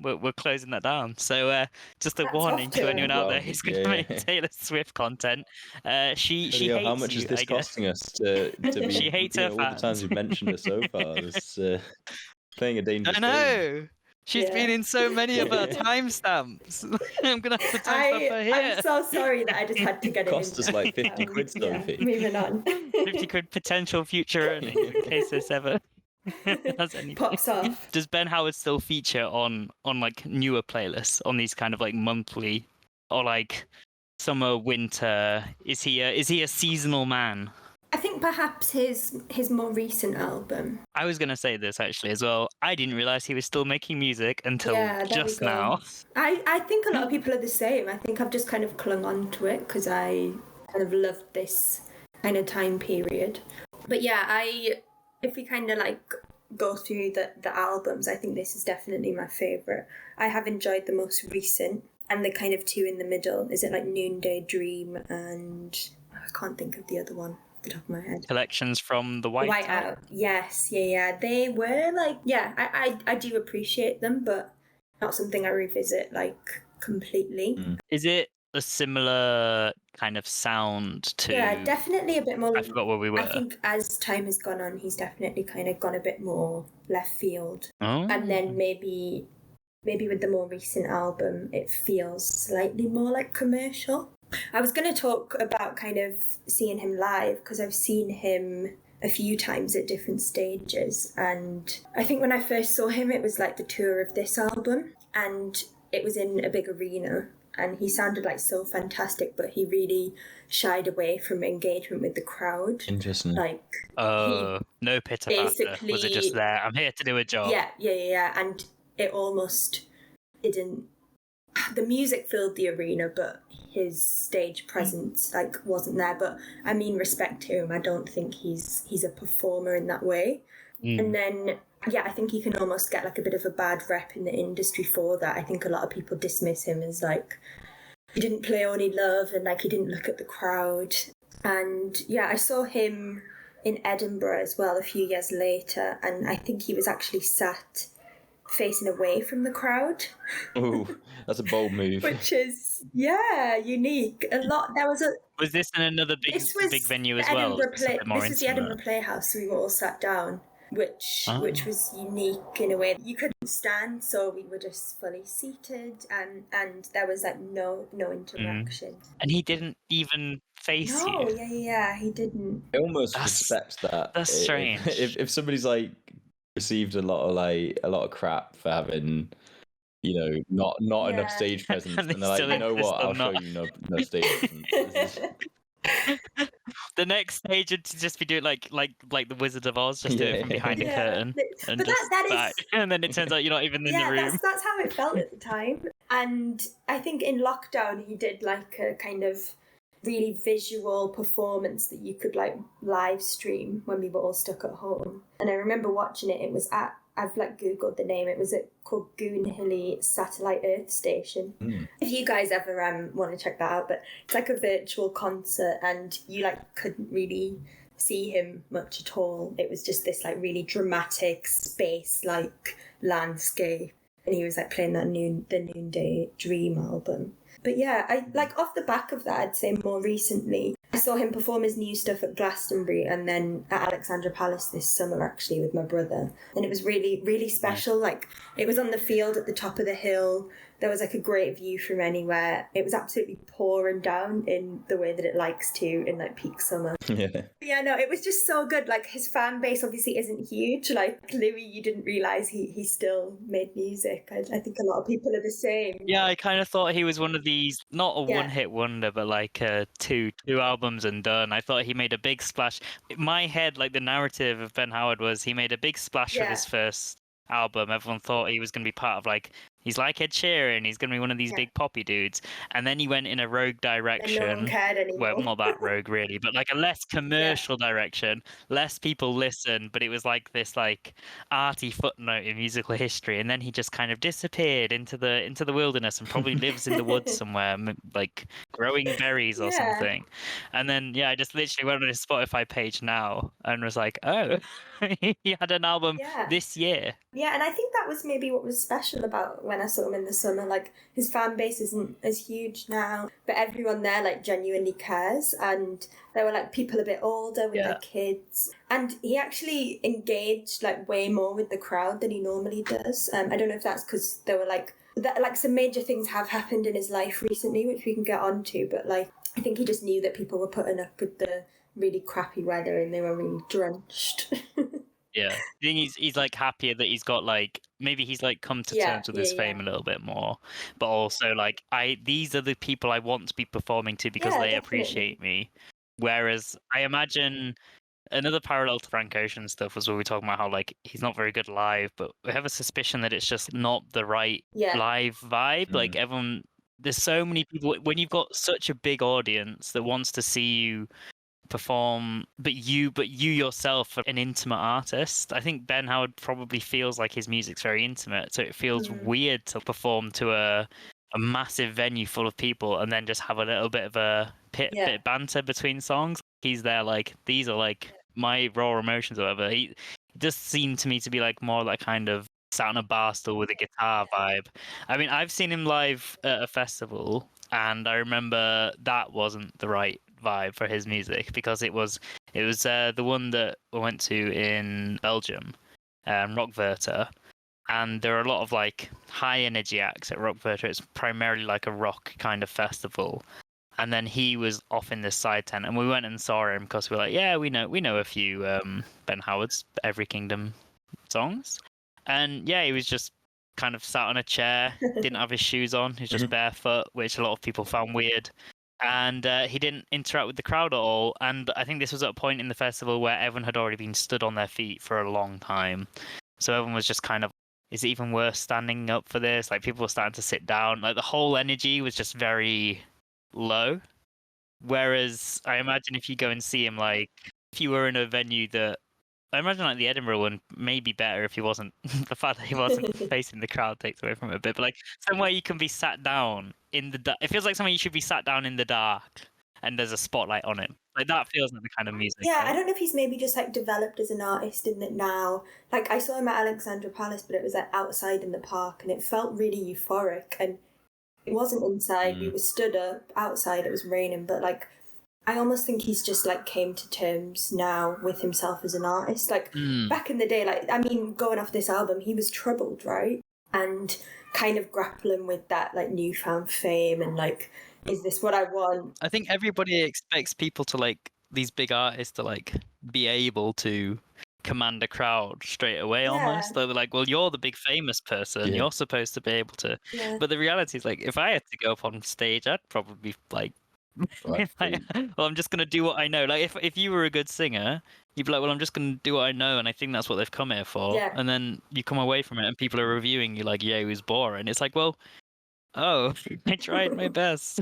[SPEAKER 4] we're closing that down. So just a warning to anyone out there who's going to make Taylor Swift content. She hates
[SPEAKER 2] how much
[SPEAKER 4] you,
[SPEAKER 2] is this
[SPEAKER 4] I guess.
[SPEAKER 2] costing us to be?
[SPEAKER 4] She hates her
[SPEAKER 2] all
[SPEAKER 4] fans.
[SPEAKER 2] the times we've mentioned her so far. This playing a dangerous game.
[SPEAKER 4] I know. She's been in so many of our timestamps. I'm going to have to timestamp her here.
[SPEAKER 3] I'm so sorry that I just had to get it in.
[SPEAKER 2] Cost us 50 quid, Sophie.
[SPEAKER 3] Moving on.
[SPEAKER 4] 50 quid potential future earnings in case this ever has any.
[SPEAKER 3] Pops off.
[SPEAKER 4] Does Ben Howard still feature on newer playlists, on these kind of monthly or summer, winter? Is he a seasonal man?
[SPEAKER 3] I think perhaps his more recent album.
[SPEAKER 4] I was going to say this actually as well. I didn't realise he was still making music until just now.
[SPEAKER 3] I think a lot of people are the same. I think I've just kind of clung on to it because I kind of loved this kind of time period. But if we kind of go through the albums, I think this is definitely my favourite. I have enjoyed the most recent, and the kind of two in the middle. Is it Noonday Dream and I can't think of the other one. The top of my head.
[SPEAKER 4] Collections from the Whiteout.
[SPEAKER 3] Yes, they were I do appreciate them, but not something I revisit completely.
[SPEAKER 4] Is it a similar kind of sound to?
[SPEAKER 3] Yeah, definitely a bit more.
[SPEAKER 4] I forgot where we were.
[SPEAKER 3] I think as time has gone on, he's definitely kind of gone a bit more left field.
[SPEAKER 4] Oh.
[SPEAKER 3] And then maybe with the more recent album, it feels slightly more commercial. I was going to talk about kind of seeing him live because I've seen him a few times at different stages, and I think when I first saw him it was the tour of this album, and it was in a big arena, and he sounded so fantastic, but he really shied away from engagement with the crowd.
[SPEAKER 2] Interesting.
[SPEAKER 4] No pitter patter. Was it just there? I'm here to do a job.
[SPEAKER 3] Yeah. And it almost didn't. The music filled the arena, but his stage presence wasn't there. But I mean, respect to him. I don't think he's a performer in that way. And then I think he can almost get a bit of a bad rep in the industry for that. I think a lot of people dismiss him as he didn't play Only Love, and he didn't look at the crowd. And I saw him in Edinburgh as well a few years later, and I think he was actually sat facing away from the crowd.
[SPEAKER 2] Oh, that's a bold move.
[SPEAKER 3] Which is unique.
[SPEAKER 4] Was this in another big venue as well?
[SPEAKER 3] This was the Edinburgh Playhouse. We were all sat down, which was unique in a way. You couldn't stand, so we were just fully seated, and there was no interaction.
[SPEAKER 4] And he didn't even face you.
[SPEAKER 3] No, he didn't.
[SPEAKER 2] I almost respect that.
[SPEAKER 4] That's strange.
[SPEAKER 2] If somebody's received a lot of crap for having not enough stage presence, and they're you know what, I'll show you no stage presence.
[SPEAKER 4] The next stage would just be doing like the Wizard of Oz, just do it from behind a curtain, and
[SPEAKER 3] but
[SPEAKER 4] just
[SPEAKER 3] that is...
[SPEAKER 4] and then it turns out you're not even in the room.
[SPEAKER 3] That's how it felt at the time. And I think in lockdown he did a kind of really visual performance that you could live stream when we were all stuck at home. And I remember watching it. It was at I've like Googled the name. It was called Goonhilly Satellite Earth Station. If you guys ever want to check that out, but it's like a virtual concert, and you like couldn't really see him much at all. It was just this like really dramatic space like landscape, and he was like playing the Noonday Dream album. But yeah, I like off the back of that, I'd say more recently, I saw him perform his new stuff at Glastonbury and then at Alexandra Palace this summer actually with my brother. And it was really, really special. Like it was on the field at the top of the hill. There was like a great view from anywhere. It was absolutely pouring down in the way that it likes to in like peak summer. Yeah, no, it was just so good. Like his fan base obviously isn't huge. Like Louis, you didn't realise he still made music. I think a lot of people are the same.
[SPEAKER 4] Yeah, I kind of thought he was one of these, not a one-hit wonder, but like two albums and done. I thought he made a big splash. In my head, like the narrative of Ben Howard was he made a big splash with his first album. Everyone thought he was going to be part of like, he's like Ed Sheeran, he's going to be one of these big poppy dudes. And then he went in a rogue direction.
[SPEAKER 3] And no one cared anymore.
[SPEAKER 4] Well, not that rogue really, but like a less commercial direction. Less people listen, but it was like this like arty footnote in musical history. And then he just kind of disappeared into the wilderness and probably lives in the woods somewhere, like growing berries or something. And then I just literally went on his Spotify page now and was like, oh, he had an album this year.
[SPEAKER 3] Yeah, and I think that was maybe what was special about when I saw him in the summer. Like his fan base isn't as huge now, but everyone there like genuinely cares, and there were like people a bit older with their kids, and he actually engaged like way more with the crowd than he normally does. I don't know if that's because there were like some major things have happened in his life recently, which we can get onto, but like I think he just knew that people were putting up with the really crappy weather and they were really drenched.
[SPEAKER 4] Yeah, I think he's like happier that he's got like, maybe he's like come to terms with his fame a little bit more, but also like these are the people I want to be performing to because they appreciate me. Whereas I imagine another parallel to Frank Ocean stuff was where we talking about how like he's not very good live, but we have a suspicion that it's just not the right live vibe. Like everyone, there's so many people when you've got such a big audience that wants to see you perform, but you yourself are an intimate artist. I think Ben Howard probably feels like his music's very intimate, so it feels weird to perform to a massive venue full of people and then just have a little bit of a bit of banter between songs. He's there like, these are like my raw emotions or whatever. He just seemed to me to be like more like kind of sat on a bar stool with a guitar vibe. I mean, I've seen him live at a festival and I remember that wasn't the right vibe for his music because it was the one that we went to in Belgium, Rockverter, and there are a lot of like high energy acts at Rockverter. It's primarily like a rock kind of festival, and then he was off in this side tent and we went and saw him because we're like, we know a few Ben Howard's Every Kingdom songs, and he was just kind of sat on a chair, didn't have his shoes on, he was just barefoot, which a lot of people found weird. And he didn't interact with the crowd at all. And I think this was at a point in the festival where everyone had already been stood on their feet for a long time. So everyone was just kind of, is it even worth standing up for this? Like people were starting to sit down. Like the whole energy was just very low. Whereas I imagine if you go and see him, like if you were in a venue that, I imagine like the Edinburgh one may be better if he wasn't, the fact that he wasn't facing the crowd takes away from it a bit, but like somewhere you can be sat down in the dark. It feels like somewhere you should be sat down in the dark and there's a spotlight on him. Like that feels like the kind of music.
[SPEAKER 3] Yeah, right? I don't know if he's maybe just like developed as an artist in that now. Like I saw him at Alexandra Palace, but it was like outside in the park and it felt really euphoric, and it wasn't inside. We were stood up outside, it was raining, but like I almost think he's just like came to terms now with himself as an artist. Like back in the day, like I mean, going off this album, he was troubled, right? And kind of grappling with that like newfound fame and like, is this what I want?
[SPEAKER 4] I think everybody expects people to like these big artists to like be able to command a crowd straight away almost. They're like, well, you're the big famous person, you're supposed to be able to. But the reality is like, if I had to go up on stage, I'd probably like, well, I'm just gonna do what I know. Like if you were a good singer, you'd be like, well, I'm just gonna do what I know, and I think that's what they've come here for. And then you come away from it and people are reviewing you like, he was boring. It's like, well, I tried my best.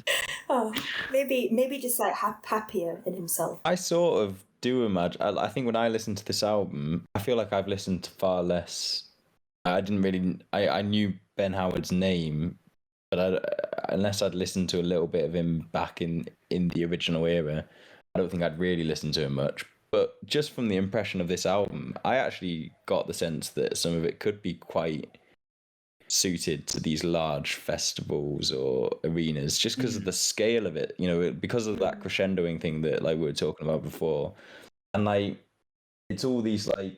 [SPEAKER 3] Maybe just like happier in himself.
[SPEAKER 2] I sort of do imagine, I think when I listen to this album, I feel like I've listened to far less I didn't really. I knew Ben Howard's name, but unless I'd listened to a little bit of him back in the original era, I don't think I'd really listened to him much. But just from the impression of this album, I actually got the sense that some of it could be quite suited to these large festivals or arenas, just because of the scale of it. Because of that crescendoing thing that like we were talking about before, and like it's all these like.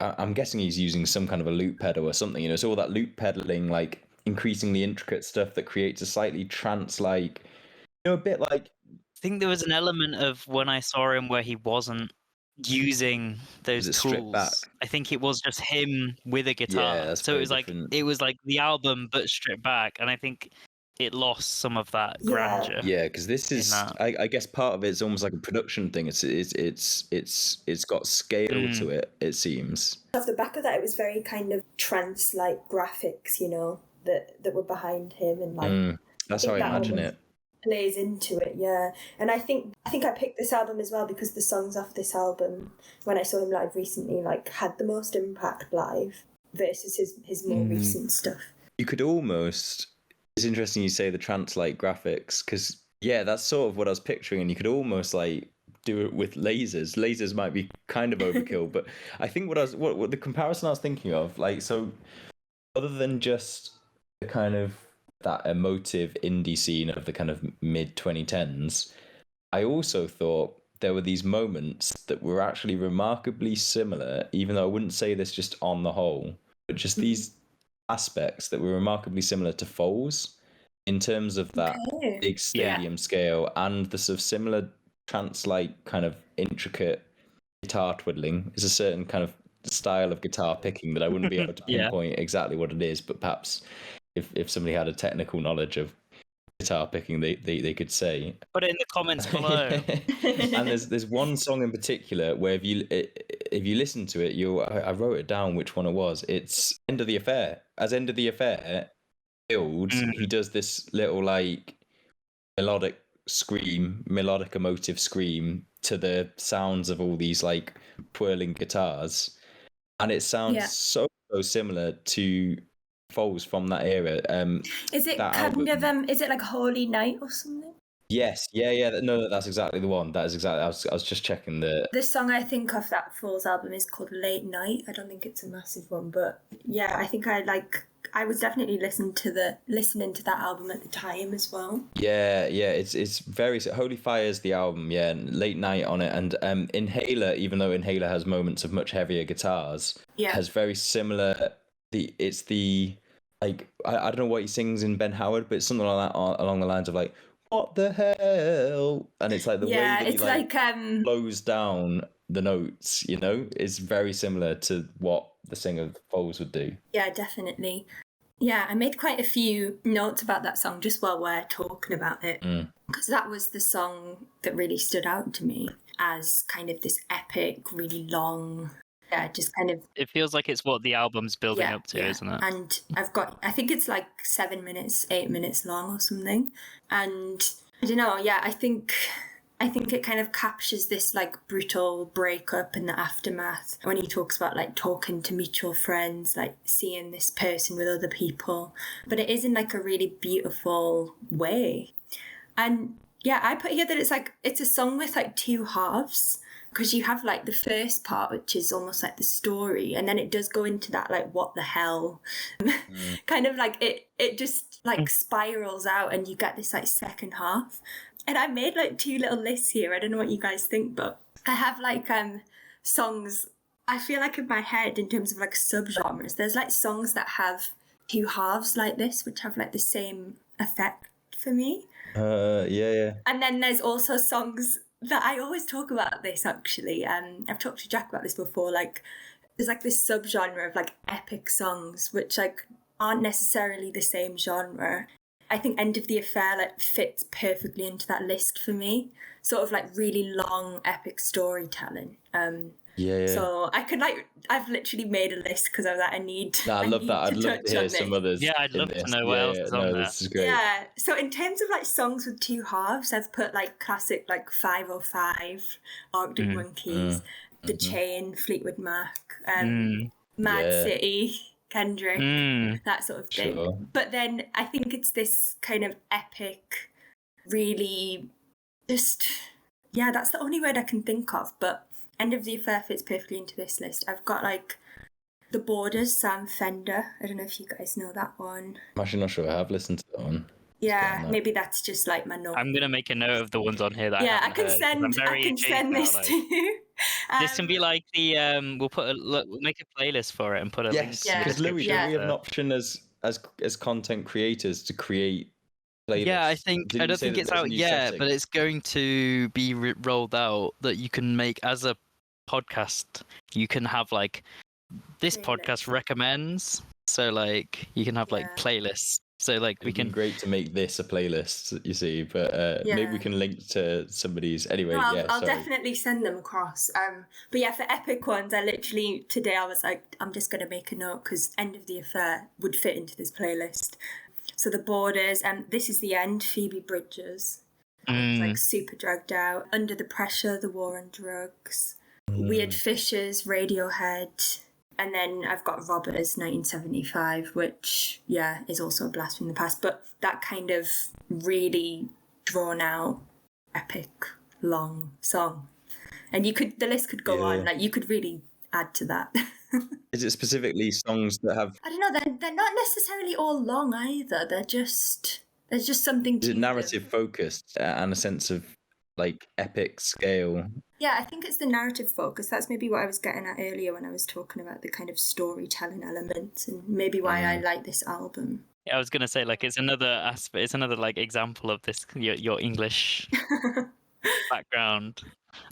[SPEAKER 2] I'm guessing he's using some kind of a loop pedal or something. It's all that loop pedaling, like increasingly intricate stuff that creates a slightly trance-like, a bit like.
[SPEAKER 4] I think there was an element of when I saw him where he wasn't using those
[SPEAKER 2] stripped back?
[SPEAKER 4] tools. I think it was just him with a guitar.
[SPEAKER 2] Yeah, that's
[SPEAKER 4] so
[SPEAKER 2] very
[SPEAKER 4] it was like
[SPEAKER 2] different.
[SPEAKER 4] it was like the album but stripped back, and I think it lost some of that grandeur.
[SPEAKER 2] Yeah, because this is, I guess, part of it's almost like a production thing. It's got scale to it. It seems.
[SPEAKER 3] Off the back of that, it was very kind of trance-like graphics, that were behind him, and like
[SPEAKER 2] that's how I imagine it.
[SPEAKER 3] Plays into it, yeah. And I think I picked this album as well because the songs off this album, when I saw him live recently, like had the most impact live versus his more recent stuff.
[SPEAKER 2] You could almost. It's interesting you say the trance-like graphics, because that's sort of what I was picturing, and you could almost like do it with lasers. Lasers might be kind of overkill, but I think what the comparison I was thinking of, like, so other than just the kind of that emotive indie scene of the kind of mid 2010s, I also thought there were these moments that were actually remarkably similar, even though I wouldn't say this just on the whole, but just these aspects that were remarkably similar to Foals in terms of that big stadium scale and the sort of similar trance-like kind of intricate guitar twiddling. Is a certain kind of style of guitar picking that I wouldn't be able to pinpoint exactly what it is, but perhaps if somebody had a technical knowledge of guitar picking, they could say.
[SPEAKER 4] Put it in the comments below.
[SPEAKER 2] And there's one song in particular where if you listen to it, I wrote it down which one it was. It's End of the Affair. As End of the Affair builds, he does this little like melodic emotive scream to the sounds of all these like twirling guitars, and it sounds so similar to Foals from that era.
[SPEAKER 3] Is it kind of is it like Holy Night or something?
[SPEAKER 2] Yes, yeah. No, that's exactly the one. That is exactly. I was just checking the
[SPEAKER 3] song I think of that Foals album is called Late Night. I don't think it's a massive one, but yeah, I think I was definitely listening to that album at the time as well.
[SPEAKER 2] Yeah, it's very Holy Fire is the album, and Late Night on it, and Inhaler, even though Inhaler has moments of much heavier guitars, has very similar. It's the like I don't know what he sings in Ben Howard, but it's something like that along the lines of like, what the hell? And it's like the way that he like slows down the notes, is very similar to what the singer of Foals would do.
[SPEAKER 3] Yeah, definitely. Yeah, I made quite a few notes about that song just while we're talking about it, because that was the song that really stood out to me as kind of this epic, really long. Yeah, just kind of.
[SPEAKER 4] It feels like it's what the album's building up to, isn't it?
[SPEAKER 3] And I think it's like 7 minutes, 8 minutes long or something. And I don't know, I think it kind of captures this like brutal breakup and the aftermath when he talks about like talking to mutual friends, like seeing this person with other people. But it is in like a really beautiful way. And I put here that it's a song with like two halves. Because you have like the first part, which is almost like the story, and then it does go into that like what the hell kind of like it just like spirals out, and you get this like second half. And I made like two little lists here. I don't know what you guys think, but I have like songs. I feel like in my head, in terms of like subgenres, there's like songs that have two halves like this, which have like the same effect for me.
[SPEAKER 2] Yeah.
[SPEAKER 3] And then there's also songs that I always talk about this, actually. I've talked to Jack about this before. Like, there's like this subgenre of like epic songs, which like aren't necessarily the same genre. I think End of the Affair like fits perfectly into that list for me. Sort of like really long epic storytelling. So I could I've literally made a list because I was like, I love that.
[SPEAKER 2] I'd love to hear some others.
[SPEAKER 4] Yeah, I'd love to know what else is on there.
[SPEAKER 2] This is great.
[SPEAKER 3] Yeah. So in terms of like songs with two halves, I've put like classic like 505, Arctic Monkeys, The Chain, Fleetwood Mac. Mad
[SPEAKER 2] Yeah.
[SPEAKER 3] City, Kendrick, that sort of thing.
[SPEAKER 2] Sure.
[SPEAKER 3] But then I think it's this kind of epic, really just, yeah, that's the only word I can think of. But End of the Affair fits perfectly into this list. I've got like The Borders, Sam Fender. I don't know if you guys know that one.
[SPEAKER 2] I'm actually not sure I have listened to that one.
[SPEAKER 3] Yeah, maybe that's just like my note.
[SPEAKER 4] I'm gonna make a note of the ones on here that
[SPEAKER 3] Yeah,
[SPEAKER 4] I
[SPEAKER 3] I
[SPEAKER 4] haven't
[SPEAKER 3] can
[SPEAKER 4] heard, 'cause I'm
[SPEAKER 3] send.
[SPEAKER 4] very
[SPEAKER 3] I can
[SPEAKER 4] intrigued
[SPEAKER 3] send
[SPEAKER 4] now,
[SPEAKER 3] this
[SPEAKER 4] like-
[SPEAKER 3] to you.
[SPEAKER 4] This can be like the we'll make a playlist for it and put a
[SPEAKER 2] Yes,
[SPEAKER 4] link.
[SPEAKER 2] because Louis,
[SPEAKER 3] Yeah.
[SPEAKER 2] don't we have an option as content creators to create playlists?
[SPEAKER 4] Yeah, I
[SPEAKER 2] Didn't
[SPEAKER 4] don't
[SPEAKER 2] you say
[SPEAKER 4] think
[SPEAKER 2] that
[SPEAKER 4] it's
[SPEAKER 2] there's a
[SPEAKER 4] out
[SPEAKER 2] new
[SPEAKER 4] yet,
[SPEAKER 2] setting?
[SPEAKER 4] but it's going to be rolled out that you can make as a podcast. You can have like this podcast
[SPEAKER 3] Playlist.
[SPEAKER 4] recommends, so like you can have like
[SPEAKER 3] Yeah.
[SPEAKER 4] playlists. So like we
[SPEAKER 2] It'd be
[SPEAKER 4] can.
[SPEAKER 2] great to make this a playlist, you see, but maybe we
[SPEAKER 3] Yeah.
[SPEAKER 2] can link to somebody's. Anyway,
[SPEAKER 3] No,
[SPEAKER 2] yeah,
[SPEAKER 3] I'll
[SPEAKER 2] sorry.
[SPEAKER 3] definitely send them across. But yeah, for epic ones, I literally today I was like, I'm just gonna make a note because End of the Affair would fit into this playlist. So The Borders, This Is the End, Phoebe Bridgers. It's like super dragged out. Under the Pressure, The War on Drugs. Weird Fishes, Radiohead. And then I've got Robbers, 1975, which, yeah, is also a blast from the past. But that kind of really drawn out, epic, long song. And the list could go on. Like, you could really add to that.
[SPEAKER 2] Is it specifically songs that have?
[SPEAKER 3] I don't know, they're not necessarily all long either. There's just something
[SPEAKER 2] Is
[SPEAKER 3] to
[SPEAKER 2] it narrative focused and a sense of like epic scale?
[SPEAKER 3] Yeah, I think it's the narrative focus. That's maybe what I was getting at earlier when I was talking about the kind of storytelling element and maybe why I like this album.
[SPEAKER 4] Yeah, I was gonna say like it's another aspect. It's another like example of this your English background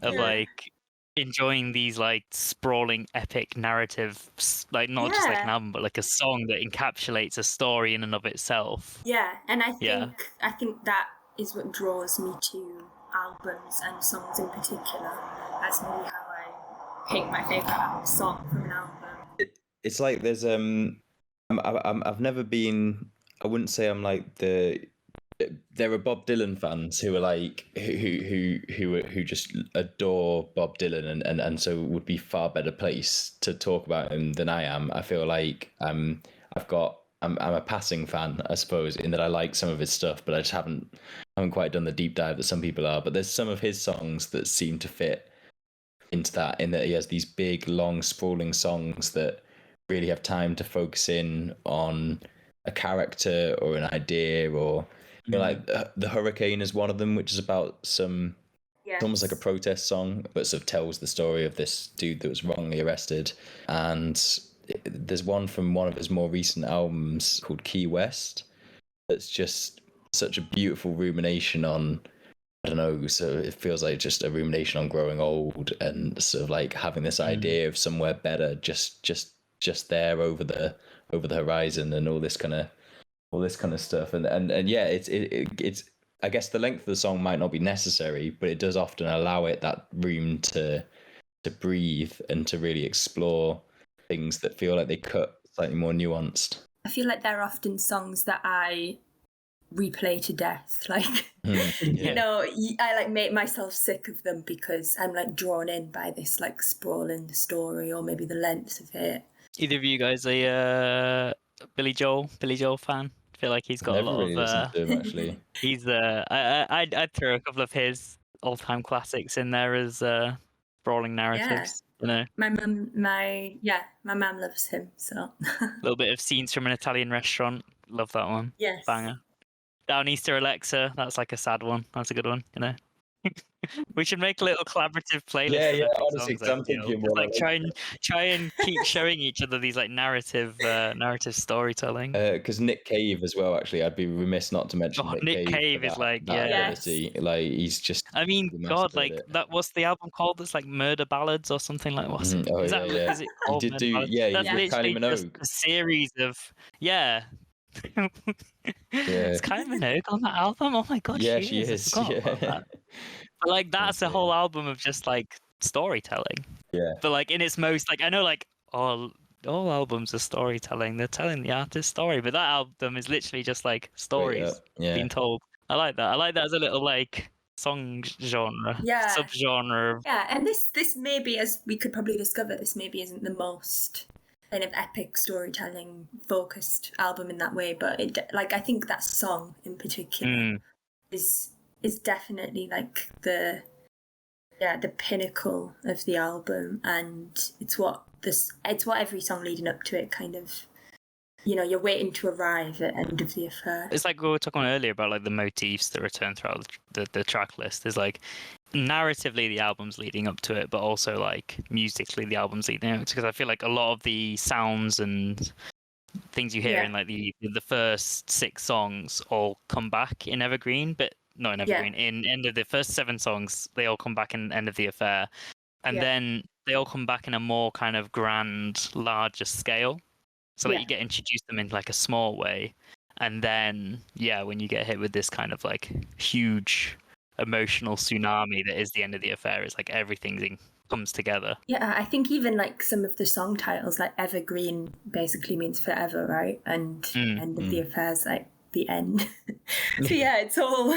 [SPEAKER 4] of
[SPEAKER 3] Yeah.
[SPEAKER 4] like enjoying these like sprawling epic narratives, like not just like an
[SPEAKER 3] Yeah.
[SPEAKER 4] album but like a song that encapsulates a story in and of itself.
[SPEAKER 3] Yeah, and I think
[SPEAKER 4] Yeah.
[SPEAKER 3] I think that is what draws me to albums and songs in particular. That's maybe how I pick my favourite song from an album.
[SPEAKER 2] It's like there's I've never been. I wouldn't say I'm like the. There are Bob Dylan fans who are like who just adore Bob Dylan and so would be far better placed to talk about him than I am. I feel like I'm a passing fan, I suppose, in that I like some of his stuff, but I just haven't quite done the deep dive that some people are. But there's some of his songs that seem to fit into that, in that he has these big, long, sprawling songs that really have time to focus in on a character or an idea, or you know, like The Hurricane is one of them, which is about some.
[SPEAKER 3] Yes.
[SPEAKER 2] It's almost like a protest song, but sort of tells the story of this dude that was wrongly arrested. And there's one from one of his more recent albums called Key West that's just such a beautiful rumination on, I don't know, so it feels like just a rumination on growing old and sort of like having this idea of somewhere better just there over the horizon and all this kind of stuff. And yeah, it's I guess the length of the song might not be necessary, but it does often allow it that room to breathe and to really explore things that feel like they cut slightly more nuanced.
[SPEAKER 3] I feel like they're often songs that I replay to death. Like, you know, I like make myself sick of them because I'm like drawn in by this like sprawling story or maybe the length of it.
[SPEAKER 4] Either of you guys a Billy Joel fan? I feel like he's got
[SPEAKER 2] Never
[SPEAKER 4] a lot
[SPEAKER 2] really
[SPEAKER 4] of.
[SPEAKER 2] listened to him, actually.
[SPEAKER 4] He's I'd throw a couple of his all-time classics in there as sprawling narratives. You know,
[SPEAKER 3] My mum loves him, so
[SPEAKER 4] a little bit of Scenes from an Italian Restaurant. Love that one.
[SPEAKER 3] yes.
[SPEAKER 4] Banger. Downeaster Alexa. That's like a sad one. That's a good one. You know. We should make a little collaborative playlist.
[SPEAKER 2] Yeah,
[SPEAKER 4] of
[SPEAKER 2] yeah,
[SPEAKER 4] epic
[SPEAKER 2] honestly,
[SPEAKER 4] songs,
[SPEAKER 2] 'cause
[SPEAKER 4] I
[SPEAKER 2] I'm
[SPEAKER 4] feel.
[SPEAKER 2] thinking
[SPEAKER 4] Just,
[SPEAKER 2] more
[SPEAKER 4] like try and keep showing each other these like narrative storytelling.
[SPEAKER 2] Because Nick Cave as well. Actually, I'd be remiss not to mention
[SPEAKER 4] Nick Cave
[SPEAKER 2] for
[SPEAKER 4] is like,
[SPEAKER 2] that
[SPEAKER 4] yeah.
[SPEAKER 2] ability. Like he's just.
[SPEAKER 4] I mean,
[SPEAKER 2] the
[SPEAKER 4] God,
[SPEAKER 2] master at
[SPEAKER 4] like
[SPEAKER 2] it.
[SPEAKER 4] that. What's the album called? That's like Murder Ballads or something like. What's it?
[SPEAKER 2] Oh,
[SPEAKER 4] Is that
[SPEAKER 2] yeah.
[SPEAKER 4] is it called
[SPEAKER 2] did
[SPEAKER 4] Murder
[SPEAKER 2] do-
[SPEAKER 4] Ballads?
[SPEAKER 2] yeah, he
[SPEAKER 4] That's
[SPEAKER 2] did Kylie
[SPEAKER 4] literally just
[SPEAKER 2] Minogue.
[SPEAKER 4] a series of It's Kylie Minogue on that album. Oh my God,
[SPEAKER 2] Yeah,
[SPEAKER 4] she is. I
[SPEAKER 2] is.
[SPEAKER 4] forgot about
[SPEAKER 2] Yeah.
[SPEAKER 4] that. But like that's a whole album of just like storytelling.
[SPEAKER 2] Yeah.
[SPEAKER 4] But like in its most like I know like all albums are storytelling. They're telling the artist's story, but that album is literally just like stories
[SPEAKER 2] Yeah.
[SPEAKER 4] being told. I like that. I like that as a little like song genre, subgenre.
[SPEAKER 3] Yeah, and this maybe, as we could probably discover, this maybe isn't the most kind of epic storytelling focused album in that way, but I think that song in particular is definitely like the pinnacle of the album, and it's what every song leading up to it kind of, you're waiting to arrive at End of the Affair.
[SPEAKER 4] It's like we were talking earlier about like the motifs that return throughout the track list. There's like narratively the album's leading up to it, but also like musically the album's leading up to it, because I feel like a lot of the sounds and things you hear in like the first 6 songs all come back in Evergreen, but not in Evergreen. In End of the first 7 songs, they all come back in End of the Affair, and then they all come back in a more kind of grand, larger scale, so that you get introduced them in like a small way, and then when you get hit with this kind of like huge emotional tsunami that is the End of the Affair, it's like everything comes together.
[SPEAKER 3] Yeah, I think even like some of the song titles, like Evergreen basically means forever, right? And End of the Affair is like the end. So it's all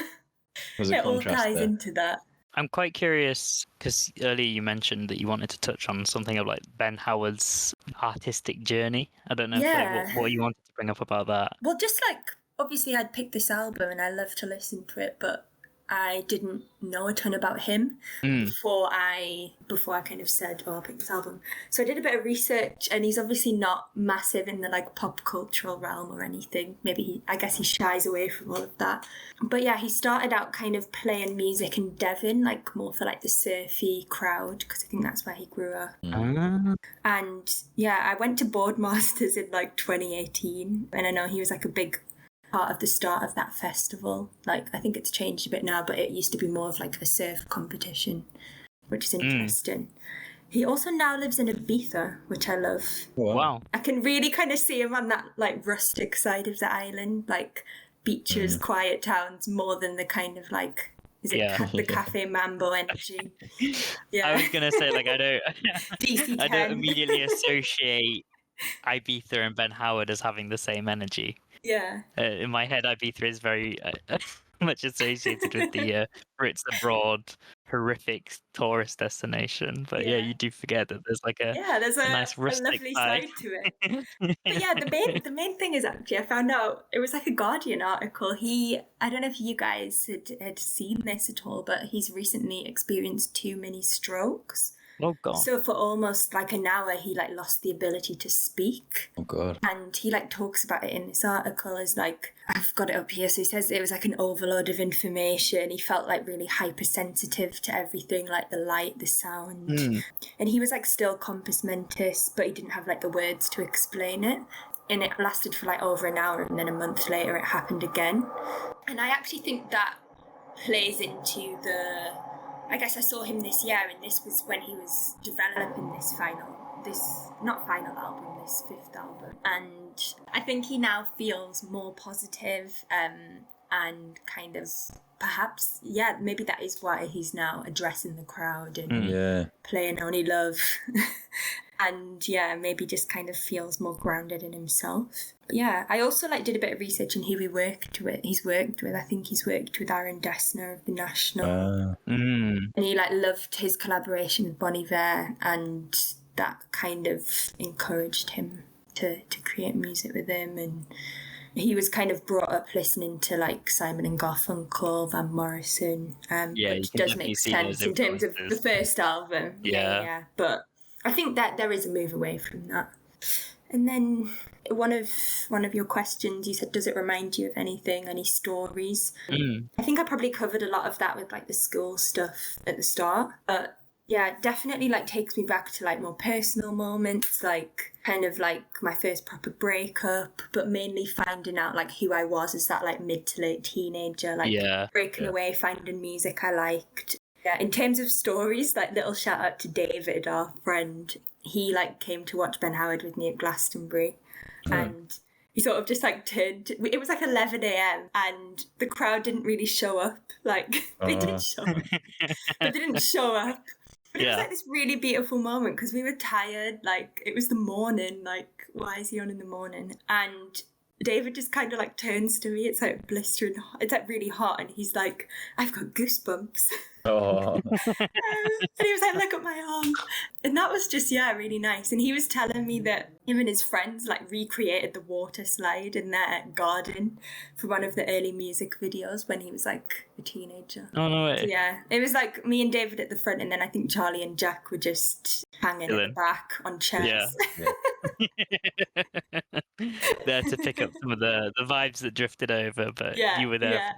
[SPEAKER 3] it all ties into that.
[SPEAKER 4] I'm quite curious, because earlier you mentioned that you wanted to touch on something of like Ben Howard's artistic journey. I don't know if, like, what you wanted to bring up about that.
[SPEAKER 3] Well, just like, obviously I'd picked this album and I love to listen to it, but I didn't know a ton about him before I kind of said, I'll pick this album. So I did a bit of research, and he's obviously not massive in the like pop cultural realm or anything. Maybe I guess he shies away from all of that. But yeah, he started out kind of playing music in Devon, like more for like the surfy crowd, because I think that's where he grew up. And I went to Boardmasters in like 2018, and I know he was like a big part of the start of that festival. Like, I think it's changed a bit now, but it used to be more of like a surf competition, which is interesting. He also now lives in Ibiza, which I love.
[SPEAKER 4] Wow.
[SPEAKER 3] I can really kind of see him on that like rustic side of the island, like beaches, quiet towns, more than the kind of like, is it the Cafe Mambo energy?
[SPEAKER 4] I was gonna say, like, I don't
[SPEAKER 3] DC10.
[SPEAKER 4] I don't immediately associate Ibiza and Ben Howard as having the same energy.
[SPEAKER 3] Yeah.
[SPEAKER 4] In my head, Ibiza is very much associated with the Brits abroad horrific tourist destination. But you do forget that there's like a nice rustic
[SPEAKER 3] lovely side to it. But the main thing is, actually, I found out it was like a Guardian article. I don't know if you guys had seen this at all, but he's recently experienced 2 mini strokes.
[SPEAKER 4] Oh God.
[SPEAKER 3] So for almost like an hour, he like lost the ability to speak.
[SPEAKER 2] Oh God.
[SPEAKER 3] And he like talks about it in this article as like, I've got it up here. So he says it was like an overload of information. He felt like really hypersensitive to everything, like the light, the sound. And he was like still compos mentis, but he didn't have like the words to explain it. And it lasted for like over an hour, and then a month later it happened again. And I actually think that plays into I guess I saw him this year, and this was when he was developing this 5th album. And I think he now feels more positive, and kind of perhaps, maybe that is why he's now addressing the crowd and playing Only Love. And maybe just kind of feels more grounded in himself. Yeah, I also did a bit of research on who he's worked with. I think he's worked with Aaron Dessner of The National. And he loved his collaboration with Bon Iver, and that kind of encouraged him to create music with him. And he was kind of brought up listening to like Simon and Garfunkel, Van Morrison, which does make sense in terms of the first album. Yeah. But I think that there is a move away from that. And then one of your questions, you said, does it remind you of anything, any stories? I think I probably covered a lot of that with like the school stuff at the start. But yeah, it definitely like takes me back to like more personal moments, like kind of like my first proper breakup, but mainly finding out like who I was as that like mid to late teenager, like breaking away, finding music I liked. Yeah, in terms of stories, like little shout out to David, our friend. He like came to watch Ben Howard with me at Glastonbury, and he sort of just like turned. It was like 11 a.m. and the crowd didn't really show up. Like they did show up, but they didn't show up. But it was like this really beautiful moment because we were tired. Like it was the morning. Like why is he on in the morning? And David just kind of like turns to me. It's like blistering hot. It's like really hot, and he's like, "I've got goosebumps."
[SPEAKER 2] Oh,
[SPEAKER 3] And he was like, look at my arm. And that was just, really nice. And he was telling me that him and his friends like recreated the water slide in their garden for one of the early music videos when he was like a teenager.
[SPEAKER 4] Oh, no way.
[SPEAKER 3] Yeah, it was like me and David at the front, and then I think Charlie and Jack were just hanging at the back on chairs.
[SPEAKER 4] There to pick up some of the vibes that drifted over, but you were there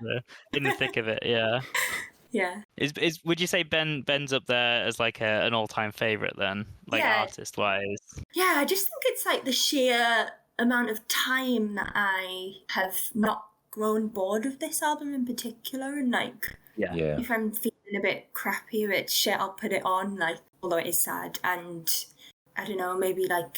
[SPEAKER 4] in the thick of it. Yeah.
[SPEAKER 3] Yeah.
[SPEAKER 4] Would you say Ben's up there as like an all-time favorite then, like artist wise?
[SPEAKER 3] Yeah, I just think it's like the sheer amount of time that I have not grown bored of this album in particular, and like if I'm feeling a bit crappy, a bit shit, I'll put it on, like, although it is sad, and I don't know, maybe like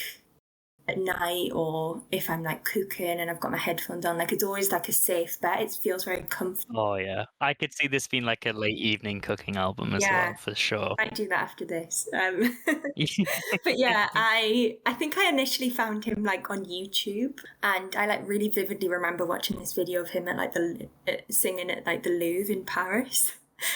[SPEAKER 3] at night, or if I'm like cooking and I've got my headphones on, like it's always like a safe bet. It feels very comfortable.
[SPEAKER 4] Oh yeah, I could see this being like a late evening cooking album as well, for sure.
[SPEAKER 3] I might do that after this. But yeah, I think I initially found him like on YouTube, and I like really vividly remember watching this video of him at like the singing at like the Louvre in Paris.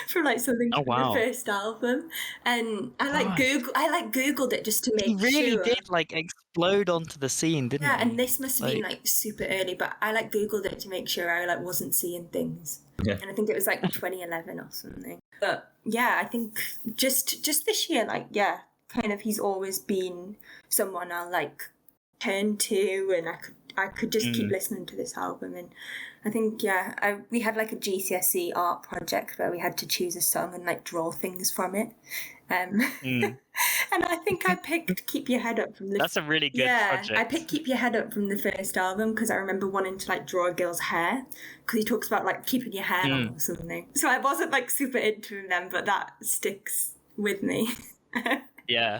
[SPEAKER 3] From like something from the first album, and I googled it just to make sure.
[SPEAKER 4] He really did like explode onto the scene, didn't he?
[SPEAKER 3] Yeah, and this must have been like super early, but I like googled it to make sure I like wasn't seeing things. And I think it was like 2011 or something. But yeah, I think just this year, like kind of he's always been someone I'll like turn to, and I could just keep listening to this album. And I think, we had like a GCSE art project where we had to choose a song and like draw things from it. And I think I picked Keep Your Head Up from the...
[SPEAKER 4] That's a really good project.
[SPEAKER 3] I picked Keep Your Head Up from the first album because I remember wanting to like draw a girl's hair, because he talks about like keeping your hair on or something. So I wasn't like super into them, but that sticks with me.
[SPEAKER 4] Yeah.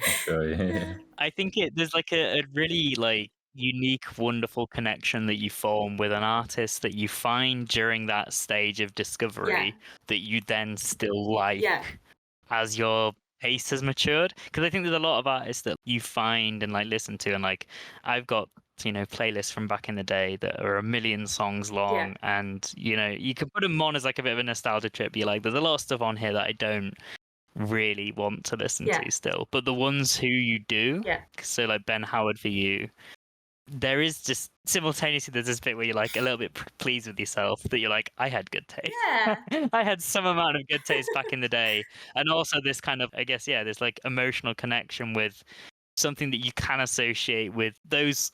[SPEAKER 4] I think there's like a really like unique, wonderful connection that you form with an artist that you find during that stage of discovery that you then still like as your taste has matured. Because I think there's a lot of artists that you find and like listen to, and like I've got playlists from back in the day that are 1 million songs long, and you can put them on as like a bit of a nostalgia trip. You're like, there's a lot of stuff on here that I don't really want to listen to still, but the ones who you do, so like Ben Howard for you, there is just simultaneously there's this bit where you're like a little bit pleased with yourself that you're like, I had good taste. I had some amount of good taste back in the day. And also this kind of, I guess, there's like emotional connection with something that you can associate with those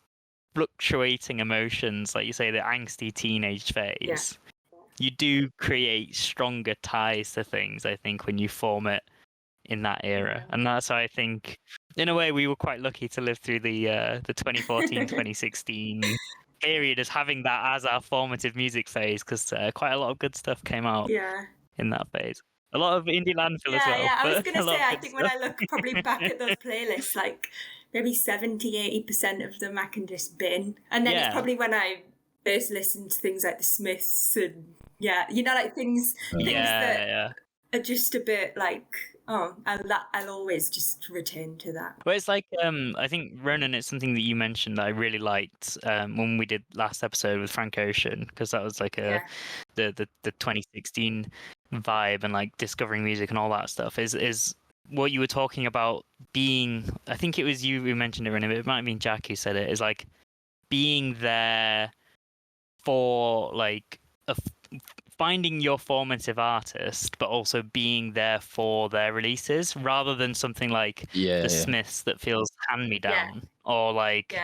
[SPEAKER 4] fluctuating emotions, like you say, the angsty teenage phase. You do create stronger ties to things, I think, when you form it in that era. And that's why I think, in a way, we were quite lucky to live through the 2014-2016 period as having that as our formative music phase, because quite a lot of good stuff came out in that phase. A lot of indie landfill as well.
[SPEAKER 3] Yeah, I was going to say, I think when I look probably back at those playlists, like maybe 70-80% of them I can just bin. And then it's probably when I first listened to things like the Smiths and like things that are just a bit like, I'll always just return to that.
[SPEAKER 4] Well, it's like, I think, Ronan, it's something that you mentioned that I really liked when we did last episode with Frank Ocean, because that was like the 2016 vibe and like discovering music and all that stuff is what you were talking about being, I think it was you who mentioned it, Ronan, but it might have been Jack who said it, is like being there for like finding your formative artist, but also being there for their releases, rather than something like the Smiths that feels hand-me-down, or like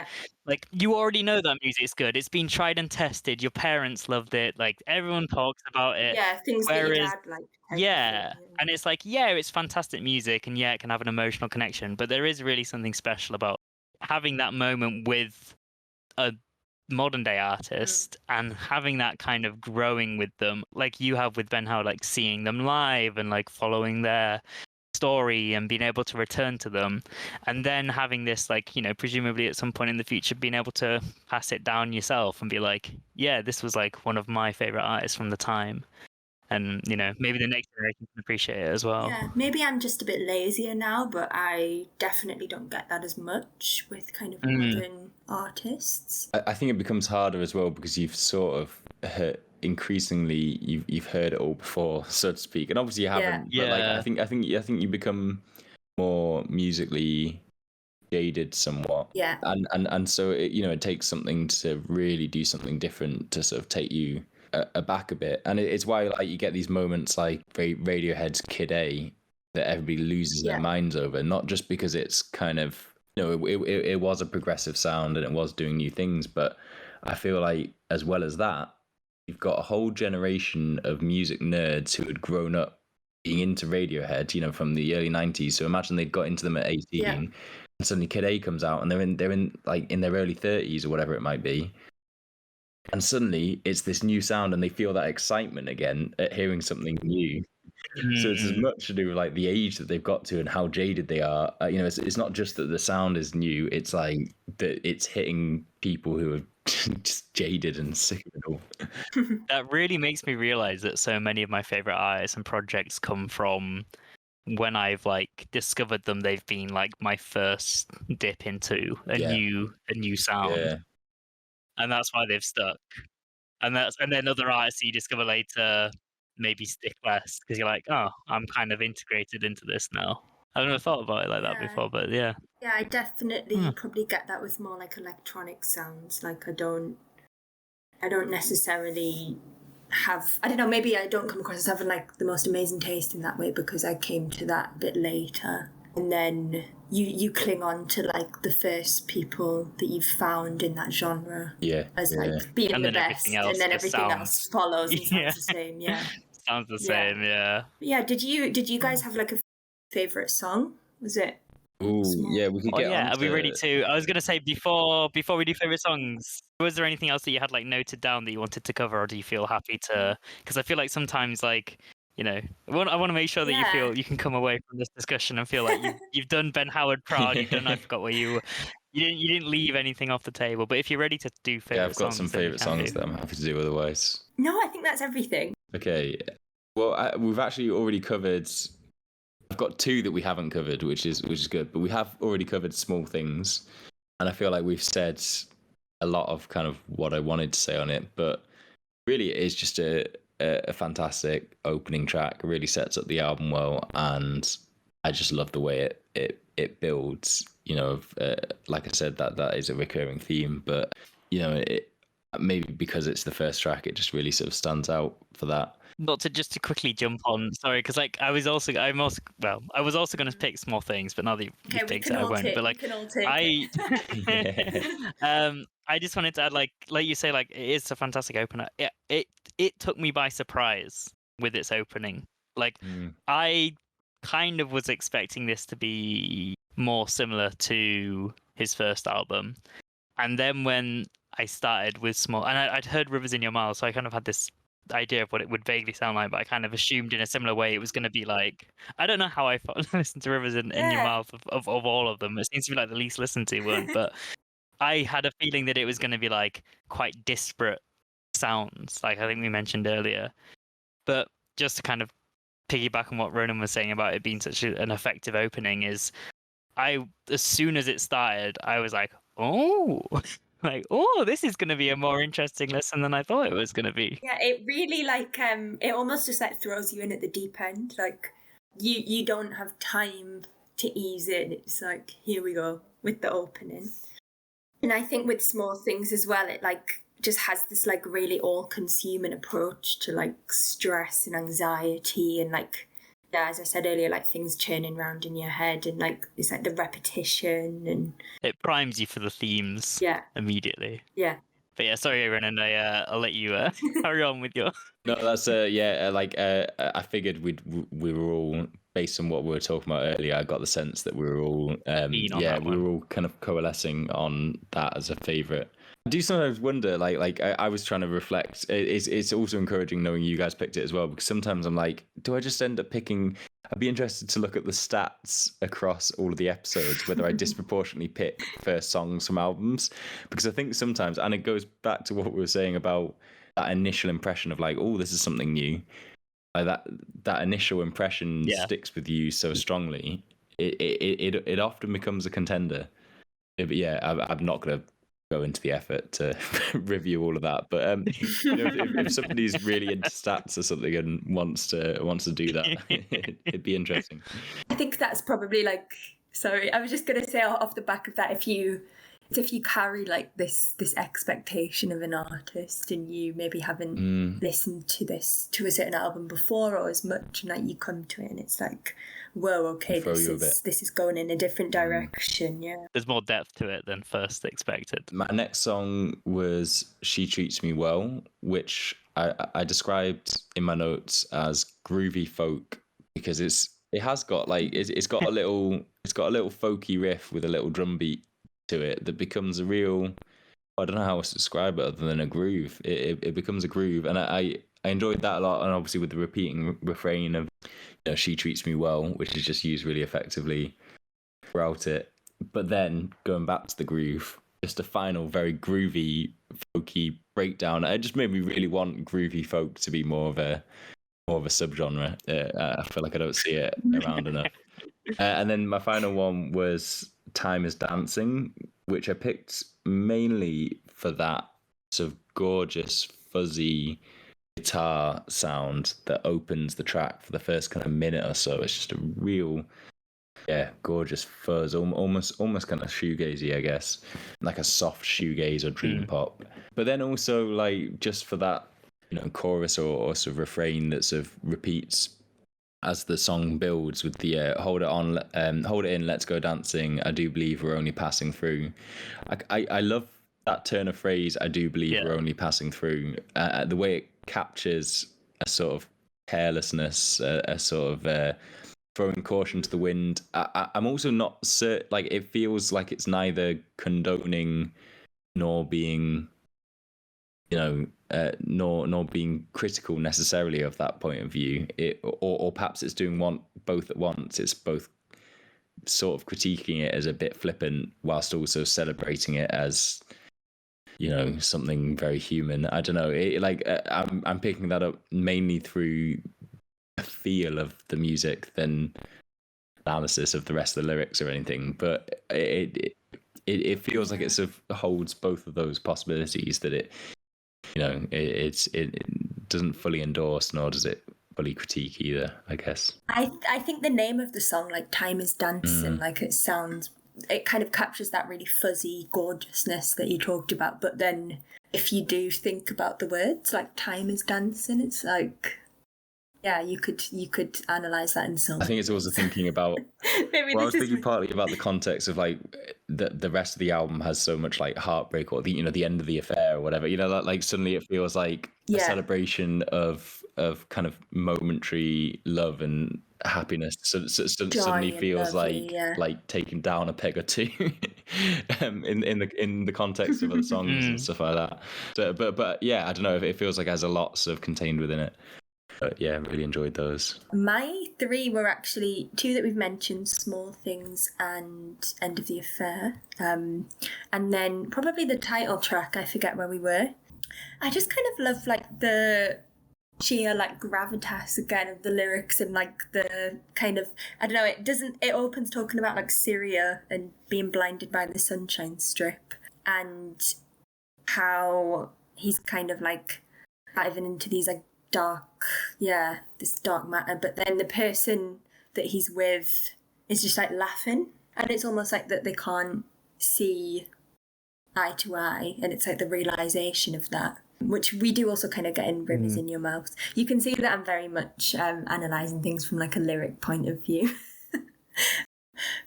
[SPEAKER 4] you already know that music's good. It's been tried and tested. Your parents loved it. Like everyone talks about it.
[SPEAKER 3] Yeah, things that your dad liked.
[SPEAKER 4] And it's like, it's fantastic music, and it can have an emotional connection, but there is really something special about having that moment with a modern day artist and having that kind of growing with them, like you have with Ben Howard, like seeing them live and like following their story and being able to return to them, and then having this, like, presumably at some point in the future being able to pass it down yourself and be like, this was like one of my favorite artists from the time. And maybe the next generation can appreciate it as well.
[SPEAKER 3] Yeah, maybe I'm just a bit lazier now, but I definitely don't get that as much with kind of modern artists.
[SPEAKER 2] I think it becomes harder as well because you've sort of increasingly you've heard it all before, so to speak, and obviously you haven't. But like,
[SPEAKER 4] Yeah.
[SPEAKER 2] I think you become more musically jaded somewhat.
[SPEAKER 3] Yeah.
[SPEAKER 2] And so it takes something to really do something different to sort of take you aback a bit, and it's why like you get these moments like Radiohead's Kid A that everybody loses their minds over, not just because it's kind of it was a progressive sound and it was doing new things, but I feel like as well as that, you've got a whole generation of music nerds who had grown up being into Radiohead, from the early 90s. So imagine they'd got into them at 18, and suddenly Kid A comes out, and they're in like in their early 30s or whatever it might be, and suddenly it's this new sound, and they feel that excitement again at hearing something new. So it's as much to do with like the age that they've got to and how jaded they are. It's not just that the sound is new; it's like that it's hitting people who are just jaded and sick of it all.
[SPEAKER 4] That really makes me realize that so many of my favorite artists and projects come from when I've like discovered them. They've been like my first dip into a new sound, and that's why they've stuck. And then other artists you discover later maybe stick less because you're like, oh, I'm kind of integrated into this now. I've never thought about it like that before, but yeah.
[SPEAKER 3] Yeah, I definitely probably get that with more like electronic sounds. Like I don't necessarily have, I don't know, maybe I don't come across as having like the most amazing taste in that way because I came to that a bit later. And then you cling on to like the first people that you've found in that genre as like being
[SPEAKER 4] and
[SPEAKER 3] the
[SPEAKER 4] then
[SPEAKER 3] best,
[SPEAKER 4] everything else
[SPEAKER 3] and then everything else follows and sounds the same.
[SPEAKER 4] Sounds the same.
[SPEAKER 3] Yeah. Did you guys have like a favorite song? Was it?
[SPEAKER 2] Ooh, yeah, we could get on
[SPEAKER 4] are we
[SPEAKER 2] to-
[SPEAKER 4] ready to? I was gonna say before we do favorite songs, was there anything else that you had like noted down that you wanted to cover, or do you feel happy to? Because I feel like sometimes like I want to make sure that you feel you can come away from this discussion and feel like you've done Ben Howard proud. You've done I forgot where you didn't leave anything off the table. But if you're ready to do favorite songs,
[SPEAKER 2] I've got some favorite songs that I'm happy to do otherwise.
[SPEAKER 3] No, I think that's everything.
[SPEAKER 2] Okay, well we've actually already covered. I've got two that we haven't covered, which is good. But we have already covered Small Things, and I feel like we've said a lot of kind of what I wanted to say on it. But really, it is just a fantastic opening track. It really sets up the album well, and I just love the way it builds. Like I said, that is a recurring theme. But it maybe because it's the first track, it just really sort of stands out for that.
[SPEAKER 4] Not to just to quickly jump on, sorry, because like I was also going to pick Small Things, but now that you've picked it, I won't. But like I just wanted to add, like you say, like it is a fantastic opener. It took me by surprise with its opening. Like I kind of was expecting this to be more similar to his first album, and then when I started with Small, and I'd heard Rivers in Your Mouth, so I kind of had this idea of what it would vaguely sound like, but I kind of assumed in a similar way it was going to be like, I don't know how I listened to Rivers in Your Mouth of all of them. It seems to be like the least listened to one, but I had a feeling that it was going to be like quite disparate sounds, like I think we mentioned earlier. But just to kind of piggyback on what Ronan was saying about it being such an effective opening, is as soon as it started, I was like, oh. Like, oh, this is going to be a more interesting listen than I thought it was going to be.
[SPEAKER 3] Yeah, it really like it almost just like throws you in at the deep end. Like you don't have time to ease in. It's like, here we go with the opening. And I think with Small Things as well, it like just has this like really all-consuming approach to like stress and anxiety and like, yeah, as I said earlier, like things churning around in your head and like it's like the repetition and
[SPEAKER 4] it primes you for the themes immediately.
[SPEAKER 3] Yeah.
[SPEAKER 4] But yeah, sorry, Ronan, I'll let you carry on with your.
[SPEAKER 2] No, that's I figured we were all, based on what we were talking about earlier, I got the sense that we were all we were all kind of coalescing on that as a favorite. I do sometimes wonder, like I was trying to reflect. It's also encouraging knowing you guys picked it as well, because sometimes I'm like, do I just end up picking? I'd be interested to look at the stats across all of the episodes, whether I disproportionately pick first songs from albums, because I think sometimes, and it goes back to what we were saying about that initial impression of like, oh, this is something new. Like that initial impression sticks with you so strongly. It often becomes a contender. But yeah, I'm not gonna go into the effort to review all of that. But if somebody's really into stats or something and wants to do that, it'd be interesting.
[SPEAKER 3] I think that's probably like. Sorry, I was just gonna say off the back of that, if you carry like this expectation of an artist and you maybe haven't listened to a certain album before or as much, and like you come to it and it's like, whoa, okay, this is going in a different direction. Yeah,
[SPEAKER 4] there's more depth to it than first expected.
[SPEAKER 2] My next song was "She Treats Me Well," which I described in my notes as groovy folk because it's got a little folky riff with a little drum beat to it that becomes a real, I don't know how else to describe it other than a groove. It becomes a groove, and I enjoyed that a lot. And obviously with the repeating refrain of "She treats me well," which is just used really effectively throughout it. But then going back to the groove, just a final very groovy folky breakdown. It just made me really want groovy folk to be more of a subgenre. I feel like I don't see it around enough. And then my final one was "Time Is Dancing," which I picked mainly for that sort of gorgeous, fuzzy guitar sound that opens the track for the first kind of minute or so. It's just a real, gorgeous fuzz, almost kind of shoegazy, I guess, like a soft shoegaze or dream pop. But then also like just for that, chorus or sort of refrain that sort of repeats as the song builds with the hold it in, let's go dancing, I do believe we're only passing through. I love that turn of phrase, I do believe we're only passing through. The way it captures a sort of carelessness, a sort of throwing caution to the wind. I'm also not certain, like it feels like it's neither condoning nor being nor being critical necessarily of that point of view. Or perhaps it's doing both at once. It's both sort of critiquing it as a bit flippant whilst also celebrating it as something very human. I don't know. I'm picking that up mainly through a feel of the music than analysis of the rest of the lyrics or anything. But it feels like it sort of holds both of those possibilities, that it doesn't fully endorse, nor does it fully critique either, I guess.
[SPEAKER 3] I think the name of the song, like "Time Is Dancing," like it kind of captures that really fuzzy gorgeousness that you talked about. But then if you do think about the words, like "time is dancing," it's like, you could analyze that in some.
[SPEAKER 2] I think it's also thinking about. I was thinking partly about the context of like the rest of the album has so much like heartbreak, or the end of the affair or whatever. Like suddenly it feels like a celebration of kind of momentary love and happiness. So suddenly feels like taking down a peg or two in the context of other songs and stuff like that. So, but yeah, I don't know. It feels like it has a lot sort of contained within it. But yeah, really enjoyed those.
[SPEAKER 3] My three were actually two that we've mentioned: "Small Things" and "End of the Affair." And then probably the title track, I forget where we were. I just kind of love like the sheer like gravitas again of the lyrics, and like the kind of, I don't know, it opens talking about like Syria and being blinded by the sunshine strip, and how he's kind of like diving into these like this dark matter, but then the person that he's with is just like laughing, and it's almost like that they can't see eye to eye, and it's like the realization of that, which we do also kind of get in Rivers in Your Mouth. You can see that I'm very much analysing things from like a lyric point of view.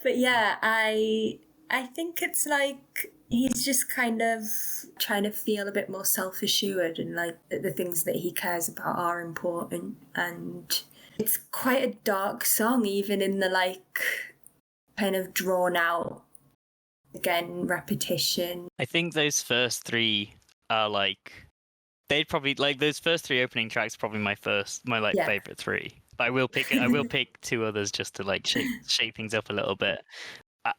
[SPEAKER 3] But yeah, I think it's like he's just kind of trying to feel a bit more self-assured, and like the things that he cares about are important. And it's quite a dark song, even in the like kind of drawn out, again, repetition.
[SPEAKER 4] I think those first three are like, they'd probably like those first three opening tracks are probably my favorite three. I will pick two others just to like shake things up a little bit.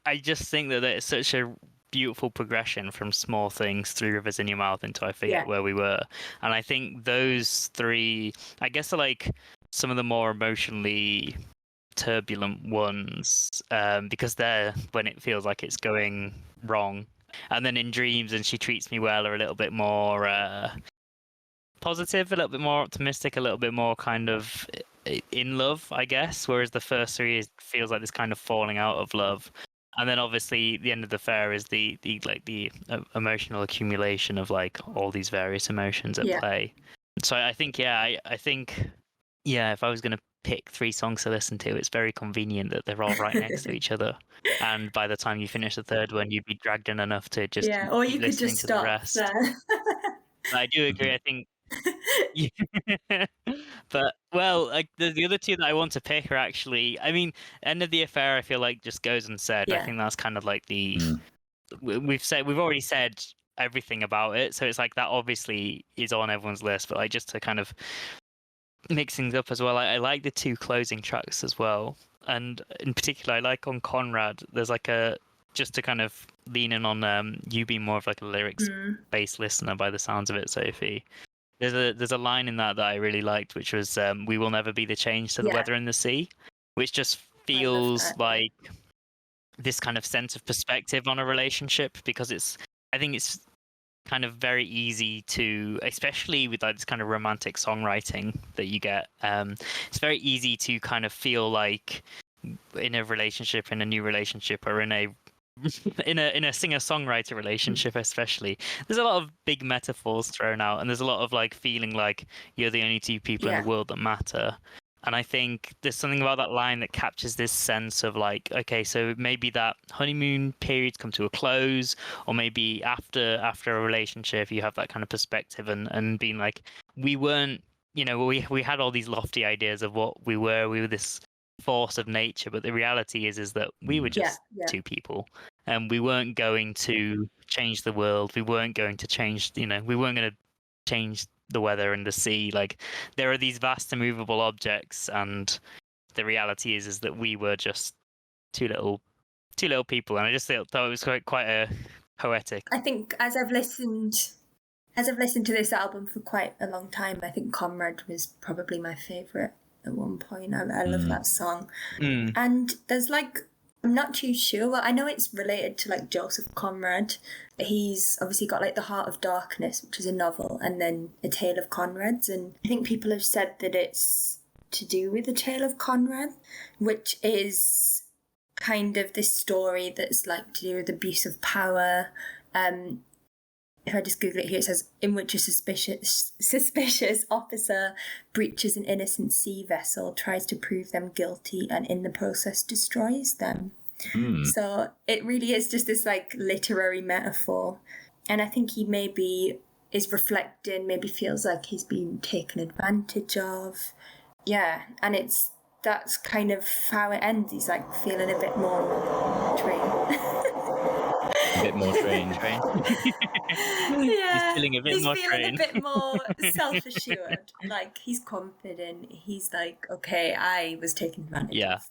[SPEAKER 4] I just think that it's such a beautiful progression from Small Things through Rivers in Your Mouth into I Forget Where We Were. And I think those three, I guess, are like some of the more emotionally turbulent ones, because they're when it feels like it's going wrong. And then in Dreams and She Treats Me Well are a little bit more positive, a little bit more optimistic, a little bit more kind of in love, I guess. Whereas the first three feels like this kind of falling out of love. And then obviously the end of the fair is the emotional accumulation of like all these various emotions at play. So I think if I was going to pick 3 songs to listen to, it's very convenient that they're all right next to each other. And by the time you finish the third one, you'd be dragged in enough to just
[SPEAKER 3] or
[SPEAKER 4] keep
[SPEAKER 3] you could
[SPEAKER 4] listening
[SPEAKER 3] just
[SPEAKER 4] to the
[SPEAKER 3] stop
[SPEAKER 4] rest.
[SPEAKER 3] there.
[SPEAKER 4] I do agree. I think. But like the other 2 that I want to pick are actually, I mean, End of the Affair I feel like just goes unsaid. I think that's kind of like we've already said everything about it, so it's like that obviously is on everyone's list, but like just to kind of mix things up as well, I like the 2 closing tracks as well, and in particular I like on Conrad there's like just to kind of lean in on you being more of like a lyrics based listener by the sounds of it, Sophie. There's a line in that I really liked, which was "We will never be the change to the weather and the sea," which just feels like this kind of sense of perspective on a relationship, because I think it's kind of very easy to, especially with like this kind of romantic songwriting that you get, it's very easy to kind of feel like in a relationship, in a new relationship, or in a singer-songwriter relationship especially, there's a lot of big metaphors thrown out, and there's a lot of like feeling like you're the only 2 people in the world that matter. And I think there's something about that line that captures this sense of like, okay, so maybe that honeymoon period's come to a close, or maybe after a relationship you have that kind of perspective and being like, we weren't, we had all these lofty ideas of what we were this force of nature, but the reality is that we were just 2 people, and we weren't going to change the world. We weren't going to change, we weren't going to change the weather and the sea. Like, there are these vast immovable objects, and the reality is that we were just two little people. And I just thought it was quite a poetic.
[SPEAKER 3] I think as I've listened to this album for quite a long time, I think Comrade was probably my favourite at one point. I love that song. And there's like, I'm not too sure. Well, I know it's related to like Joseph Conrad. He's obviously got like The Heart of Darkness, which is a novel, and then A Tale of Conrad's. And I think people have said that it's to do with A Tale of Conrad, which is kind of this story that's like to do with abuse of power. If I just Google it here, it says, in which a suspicious officer breaches an innocent sea vessel, tries to prove them guilty, and in the process destroys them. So it really is just this like literary metaphor. And I think he maybe is reflecting, maybe feels like he's been taken advantage of. Yeah, and that's kind of how it ends. He's like feeling a bit more trained.
[SPEAKER 2] A bit more trained.
[SPEAKER 3] Yeah,
[SPEAKER 4] he's feeling a bit more
[SPEAKER 3] self-assured. Like, he's confident. He's like, okay, I was taken advantage of.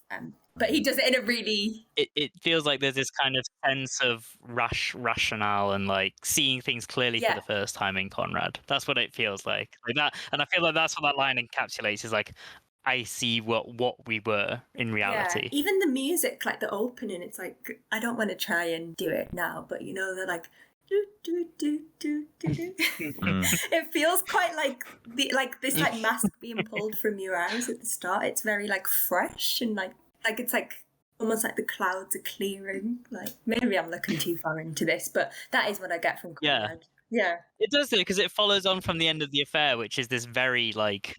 [SPEAKER 3] But he does it in a really...
[SPEAKER 4] It feels like there's this kind of sense of rationale and like seeing things clearly for the first time in Conrad. That's what it feels like that. And I feel like that's what that line encapsulates, is like, I see what we were in reality.
[SPEAKER 3] Yeah. Even the music, like the opening, it's like, I don't want to try and do it now, but they're like, do do do do do do. It feels quite like this like mask being pulled from your eyes at the start. It's very like fresh, and like it's like almost like the clouds are clearing. Like, maybe I'm looking too far into this, but that is what I get from Conrad. Yeah.
[SPEAKER 4] It does, because it follows on from The End of the Affair, which is this very like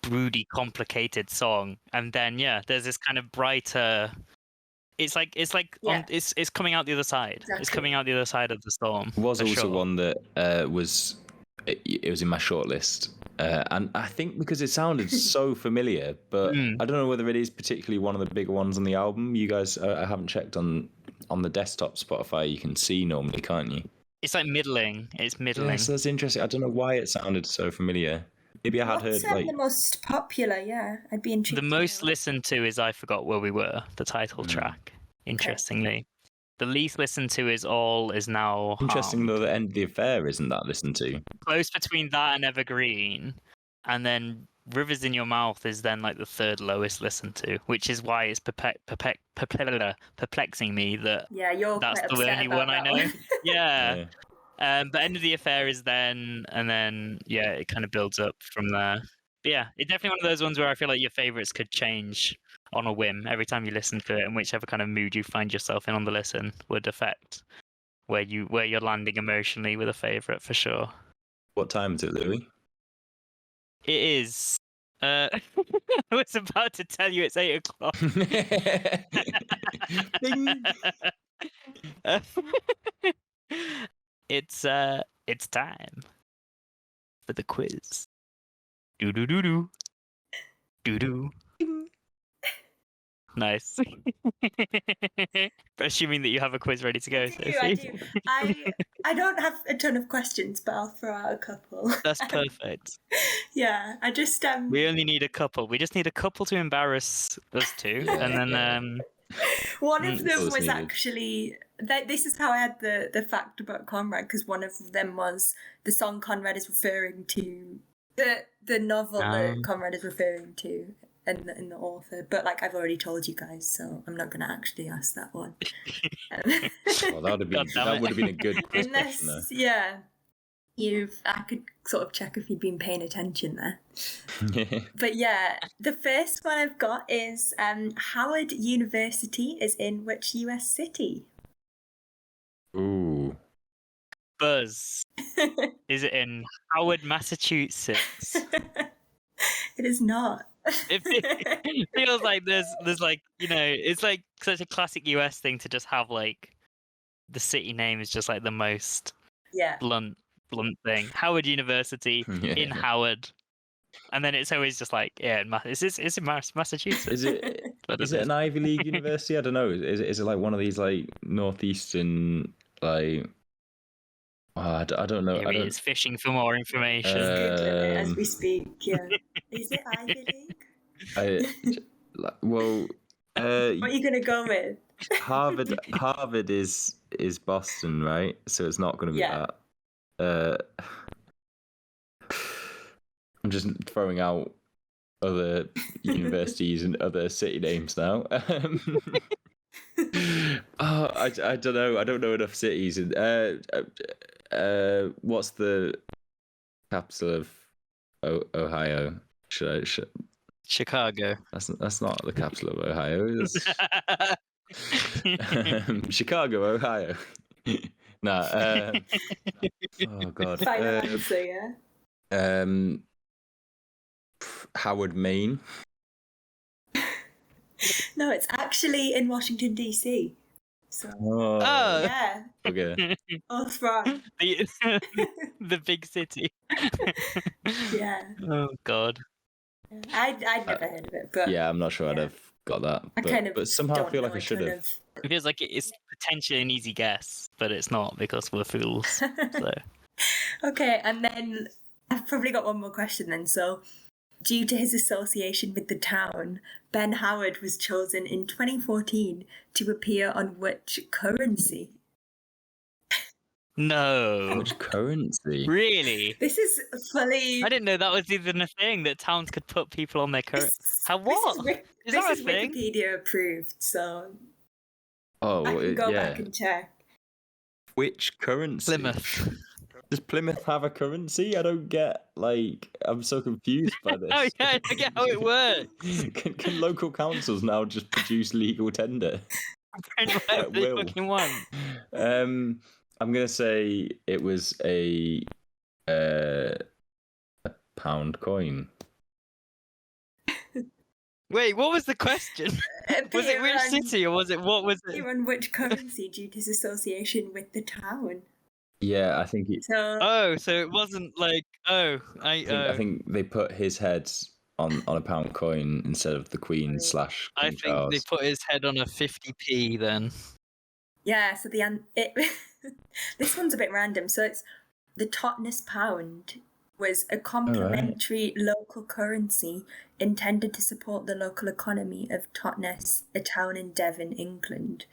[SPEAKER 4] broody, complicated song, and then there's this kind of brighter. It's coming out the other side. Exactly. It's coming out the other side of the storm.
[SPEAKER 2] It was also one that it was in my shortlist, and I think because it sounded so familiar, but I don't know whether it is particularly one of the bigger ones on the album. You guys, I haven't checked on the desktop Spotify. You can see normally, can't you?
[SPEAKER 4] It's like middling. It's middling.
[SPEAKER 2] Yeah, so that's interesting. I don't know why it sounded so familiar. Maybe I had heard like
[SPEAKER 3] the most popular. Yeah, I'd be intrigued.
[SPEAKER 4] The most listened to is "I Forgot Where We Were," the title track. Interestingly, okay. The least listened to is "All Is Now."
[SPEAKER 2] Interesting though, The End of the Affair isn't that listened to.
[SPEAKER 4] Close between that and Evergreen, and then Rivers in Your Mouth is then like the third lowest listened to, which is why it's perplexing me that
[SPEAKER 3] Yeah, you're
[SPEAKER 4] that's
[SPEAKER 3] quite
[SPEAKER 4] the
[SPEAKER 3] upset
[SPEAKER 4] only
[SPEAKER 3] about
[SPEAKER 4] one I
[SPEAKER 3] that
[SPEAKER 4] know.
[SPEAKER 3] one.
[SPEAKER 4] Yeah. But End of the Affair is then, and then yeah, it kind of builds up from there. But yeah, it's definitely one of those ones where I feel like your favorites could change on a whim every time you listen to it, and whichever kind of mood you find yourself in on the listen would affect where you're landing emotionally with a favorite for sure.
[SPEAKER 2] What time is it, Louis?
[SPEAKER 4] It is. I was about to tell you it's 8:00.
[SPEAKER 2] Ding.
[SPEAKER 4] It's time for the quiz. Do do do do do do. Nice. Assuming that you have a quiz ready to go, Sophie.
[SPEAKER 3] I do. I don't have a ton of questions, but I'll throw out a couple.
[SPEAKER 4] That's perfect.
[SPEAKER 3] Yeah, I just
[SPEAKER 4] We only need a couple. We just need a couple to embarrass us two,
[SPEAKER 2] Yeah,
[SPEAKER 4] and then
[SPEAKER 2] yeah.
[SPEAKER 3] One of them
[SPEAKER 2] Those
[SPEAKER 3] was
[SPEAKER 2] needed.
[SPEAKER 3] actually this is how I had the fact about Conrad, because one of them was the song Conrad is referring to, the novel that Conrad is referring to, and the author. But like I've already told you guys, so I'm not going to actually ask that one.
[SPEAKER 2] Well, that would have been a good quiz question, though.
[SPEAKER 3] Unless, yeah, I could sort of check if you'd been paying attention there. But yeah, the first one I've got is Howard University is in which US city?
[SPEAKER 2] Ooh.
[SPEAKER 4] Buzz. Is it in Howard, Massachusetts?
[SPEAKER 3] It is not.
[SPEAKER 4] It feels like there's like, you know, it's like such a classic US thing to just have like the city name is just like the most blunt thing. Howard University in Howard, and then it's always just like it's in Massachusetts.
[SPEAKER 2] Is it an Ivy League university? I don't know. Is it like one of these like northeastern like? I don't know.
[SPEAKER 4] Maybe it's fishing for more information.
[SPEAKER 3] As we speak, yeah. Is it Ivy League?
[SPEAKER 2] Well,
[SPEAKER 3] what are you gonna go with?
[SPEAKER 2] Harvard is Boston, right? So it's not going to be that. I'm just throwing out other universities and other city names now. I don't know. I don't know enough cities. What's the capital of Ohio? Should
[SPEAKER 4] Chicago.
[SPEAKER 2] That's not the capital of Ohio. Chicago, Ohio. Nah. Oh God.
[SPEAKER 3] Final answer, yeah.
[SPEAKER 2] Howard, Maine.
[SPEAKER 3] No, it's actually in Washington DC. So yeah.
[SPEAKER 2] Okay.
[SPEAKER 3] Both wrong.
[SPEAKER 4] The big city.
[SPEAKER 3] Yeah.
[SPEAKER 4] Oh God.
[SPEAKER 3] I'd never heard of it, but
[SPEAKER 2] yeah, I'm not sure I'd have got that. But somehow I feel like I should have.
[SPEAKER 4] It feels like it's potentially an easy guess, but it's not because we're fools. So.
[SPEAKER 3] Okay, and then I've probably got one more question then. So, due to his association with the town, Ben Howard was chosen in 2014 to appear on which currency?
[SPEAKER 4] No.
[SPEAKER 2] Which currency?
[SPEAKER 4] Really?
[SPEAKER 3] This is fully...
[SPEAKER 4] I didn't know that was even a thing, that towns could put people on their currency. What?
[SPEAKER 3] This is Wikipedia approved, so
[SPEAKER 2] I
[SPEAKER 3] can go back and check.
[SPEAKER 2] Which currency?
[SPEAKER 4] Plymouth.
[SPEAKER 2] Does Plymouth have a currency? I don't get, I'm so confused by this.
[SPEAKER 4] Oh yeah, I get how it works.
[SPEAKER 2] Can local councils now just produce legal tender?
[SPEAKER 4] Whatever they fucking want.
[SPEAKER 2] I'm gonna say it was a pound coin.
[SPEAKER 4] Wait, what was the question? Was it which city, or what was it?
[SPEAKER 3] On which currency due to his association with the town?
[SPEAKER 2] Yeah, I think it.
[SPEAKER 4] So it wasn't like
[SPEAKER 2] I think they put his head on a pound coin instead of the Queen / King
[SPEAKER 4] I think
[SPEAKER 2] Charles.
[SPEAKER 4] they put his head on a 50p then.
[SPEAKER 3] Yeah, so this one's a bit random. So it's the Totnes pound was a complementary local currency intended to support the local economy of Totnes, a town in Devon, England.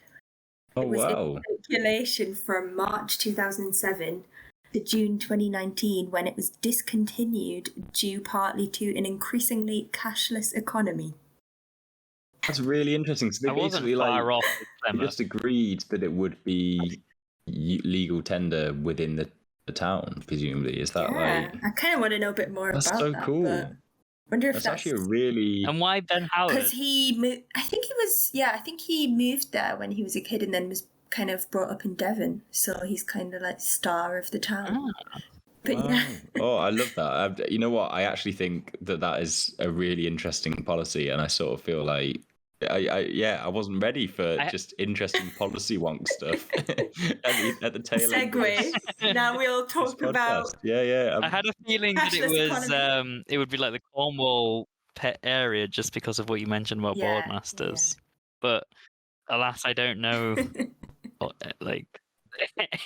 [SPEAKER 2] Oh,
[SPEAKER 3] it was
[SPEAKER 2] wow.
[SPEAKER 3] in circulation from March 2007 to June 2019 when it was discontinued due partly to an increasingly cashless economy.
[SPEAKER 2] That's really interesting. So
[SPEAKER 4] I
[SPEAKER 2] they
[SPEAKER 4] wasn't
[SPEAKER 2] basically
[SPEAKER 4] far off
[SPEAKER 2] they
[SPEAKER 4] with Plymouth.
[SPEAKER 2] just agreed that it would be legal tender within the town, presumably. Is that
[SPEAKER 3] Yeah, I kind of want to know a bit more
[SPEAKER 2] that's
[SPEAKER 3] about
[SPEAKER 2] so
[SPEAKER 3] that.
[SPEAKER 2] cool.
[SPEAKER 3] But I wonder if
[SPEAKER 2] That's
[SPEAKER 3] that's
[SPEAKER 2] actually a really
[SPEAKER 4] And why Ben Howard?
[SPEAKER 3] because he moved. I think he moved there when he was a kid and then was kind of brought up in Devon. So he's kind of like star of the town. But
[SPEAKER 2] wow.
[SPEAKER 3] yeah.
[SPEAKER 2] Oh, I love that. You know what? I actually think that is a really interesting policy, and I sort of feel like I wasn't ready for just interesting policy wonk stuff at the tail end. Of
[SPEAKER 3] Segue. Now we'll
[SPEAKER 2] this
[SPEAKER 3] talk about.
[SPEAKER 2] podcast. Yeah.
[SPEAKER 4] I had a feeling that it
[SPEAKER 3] Cashless
[SPEAKER 4] was
[SPEAKER 3] economy.
[SPEAKER 4] it would be like the Cornwall pet area just because of what you mentioned about
[SPEAKER 3] Yeah,
[SPEAKER 4] boardmasters. But alas, I don't know like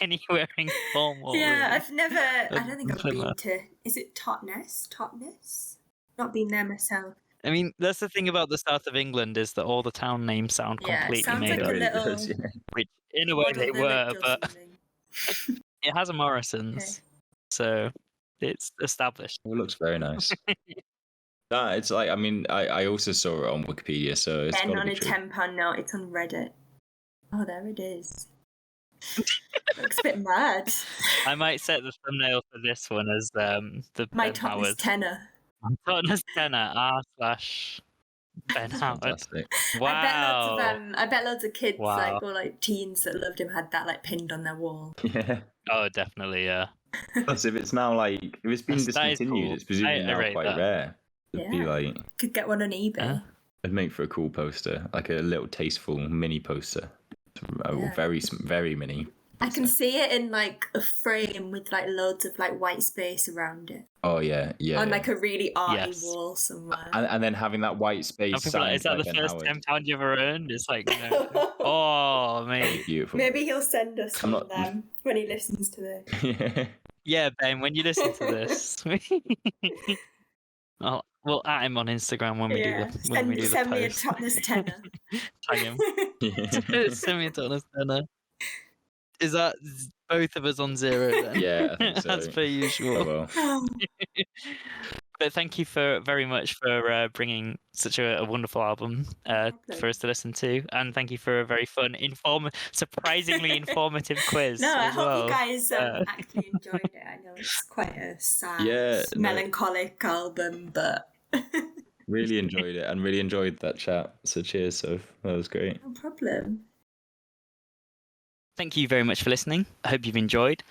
[SPEAKER 4] anywhere in Cornwall.
[SPEAKER 3] Yeah,
[SPEAKER 4] really.
[SPEAKER 3] I've never. I don't think I've been
[SPEAKER 4] Plymouth.
[SPEAKER 3] to. Is it Totnes? Totnes? Not been there myself.
[SPEAKER 4] I mean, that's the thing about the south of England is that all the town names sound
[SPEAKER 3] Yeah, it
[SPEAKER 4] completely
[SPEAKER 3] sounds
[SPEAKER 4] made
[SPEAKER 3] like
[SPEAKER 4] up,
[SPEAKER 3] a little
[SPEAKER 2] does, yeah.
[SPEAKER 4] which in a way
[SPEAKER 3] model
[SPEAKER 4] they were,
[SPEAKER 3] village or
[SPEAKER 4] but
[SPEAKER 3] something.
[SPEAKER 4] it has a Morrison's, so it's established.
[SPEAKER 2] It looks very nice. It's like I also saw it on Wikipedia, so it's
[SPEAKER 3] Then
[SPEAKER 2] got to
[SPEAKER 3] on
[SPEAKER 2] be
[SPEAKER 3] a
[SPEAKER 2] true.
[SPEAKER 3] £10 note, it's on Reddit. Oh, there it is. Looks a bit mad.
[SPEAKER 4] I might set the thumbnail for this one as the
[SPEAKER 3] My
[SPEAKER 4] Ben
[SPEAKER 3] Totnes
[SPEAKER 4] Howard.
[SPEAKER 3] tenor.
[SPEAKER 4] Totnes tenor r/Ben Howard.
[SPEAKER 2] Fantastic.
[SPEAKER 4] Wow.
[SPEAKER 3] I bet loads of kids
[SPEAKER 4] Wow.
[SPEAKER 3] or teens that loved him had that pinned on their wall.
[SPEAKER 2] Yeah.
[SPEAKER 4] Oh, definitely, yeah.
[SPEAKER 2] Plus, if it's been
[SPEAKER 4] That is
[SPEAKER 2] discontinued,
[SPEAKER 4] cool.
[SPEAKER 2] it's presumably
[SPEAKER 4] I
[SPEAKER 2] now
[SPEAKER 4] rate
[SPEAKER 2] quite
[SPEAKER 4] that.
[SPEAKER 2] rare. It'd be
[SPEAKER 3] Yeah. Could get one on eBay.
[SPEAKER 4] Huh?
[SPEAKER 2] it'd make for a cool poster, like a little tasteful mini poster.
[SPEAKER 3] Yeah.
[SPEAKER 2] Very, very mini.
[SPEAKER 3] I can see it in a frame with loads of white space around it.
[SPEAKER 2] Oh yeah.
[SPEAKER 3] On a really arty
[SPEAKER 4] Yes.
[SPEAKER 3] wall somewhere.
[SPEAKER 2] And then having that white space.
[SPEAKER 4] And people are like, is that the
[SPEAKER 2] Ben
[SPEAKER 4] first
[SPEAKER 2] Howard.
[SPEAKER 4] £10 you've ever earned? It's like, no. Oh,
[SPEAKER 2] That'd
[SPEAKER 4] mate.
[SPEAKER 2] be beautiful.
[SPEAKER 3] Maybe he'll send us
[SPEAKER 2] I'm
[SPEAKER 3] one
[SPEAKER 2] not-
[SPEAKER 3] then when he listens to this.
[SPEAKER 2] Yeah.
[SPEAKER 4] Yeah, Ben, when you listen to this, we'll at him on Instagram when we do the
[SPEAKER 3] Send me a
[SPEAKER 4] post.
[SPEAKER 3] Totnes tenor.
[SPEAKER 4] Tag him.
[SPEAKER 2] Yeah.
[SPEAKER 4] Send me a Totnes tenor. Is that both of us on 0 then?
[SPEAKER 2] Yeah, I think so.
[SPEAKER 4] As per usual.
[SPEAKER 2] Oh well.
[SPEAKER 4] But thank you very much for bringing such a wonderful album for us to listen to, and thank you for a very fun, surprisingly informative quiz.
[SPEAKER 3] No, I
[SPEAKER 4] as
[SPEAKER 3] hope
[SPEAKER 4] well.
[SPEAKER 3] you guys actually enjoyed it. I know it's quite a sad,
[SPEAKER 2] Yeah, no.
[SPEAKER 3] melancholic album, but
[SPEAKER 2] Really enjoyed it and really enjoyed that chat. So cheers, Soph. That was great.
[SPEAKER 3] no problem.
[SPEAKER 4] Thank you very much for listening. I hope you've enjoyed.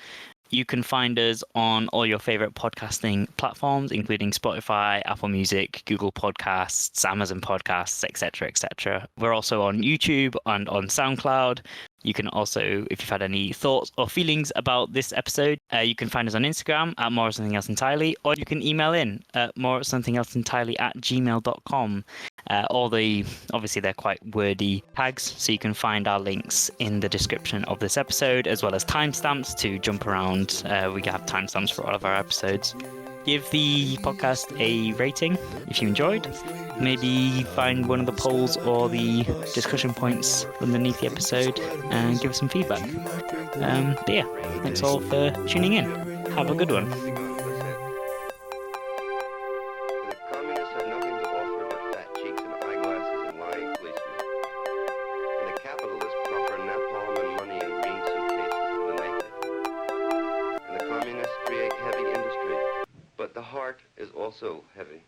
[SPEAKER 4] You can find us on all your favorite podcasting platforms, including Spotify, Apple Music, Google Podcasts, Amazon Podcasts, etc., etc. We're also on YouTube and on SoundCloud. You can also, if you've had any thoughts or feelings about this episode, you can find us on Instagram at more or something else entirely, or you can email in at moreorsomethingelseentirely@gmail.com. Obviously they're quite wordy tags, so you can find our links in the description of this episode, as well as timestamps to jump around. We have timestamps for all of our episodes. Give the podcast a rating if you enjoyed. Maybe find one of the polls or the discussion points underneath the episode and give us some feedback. But yeah, thanks all for tuning in. Have a good one.
[SPEAKER 6] The communists have nothing to offer but fat cheeks and eyeglasses and lying policemen. And the capitalists proffer napalm and money in green suitcases to the naked. And the communists create heavy industry, but the heart is also heavy.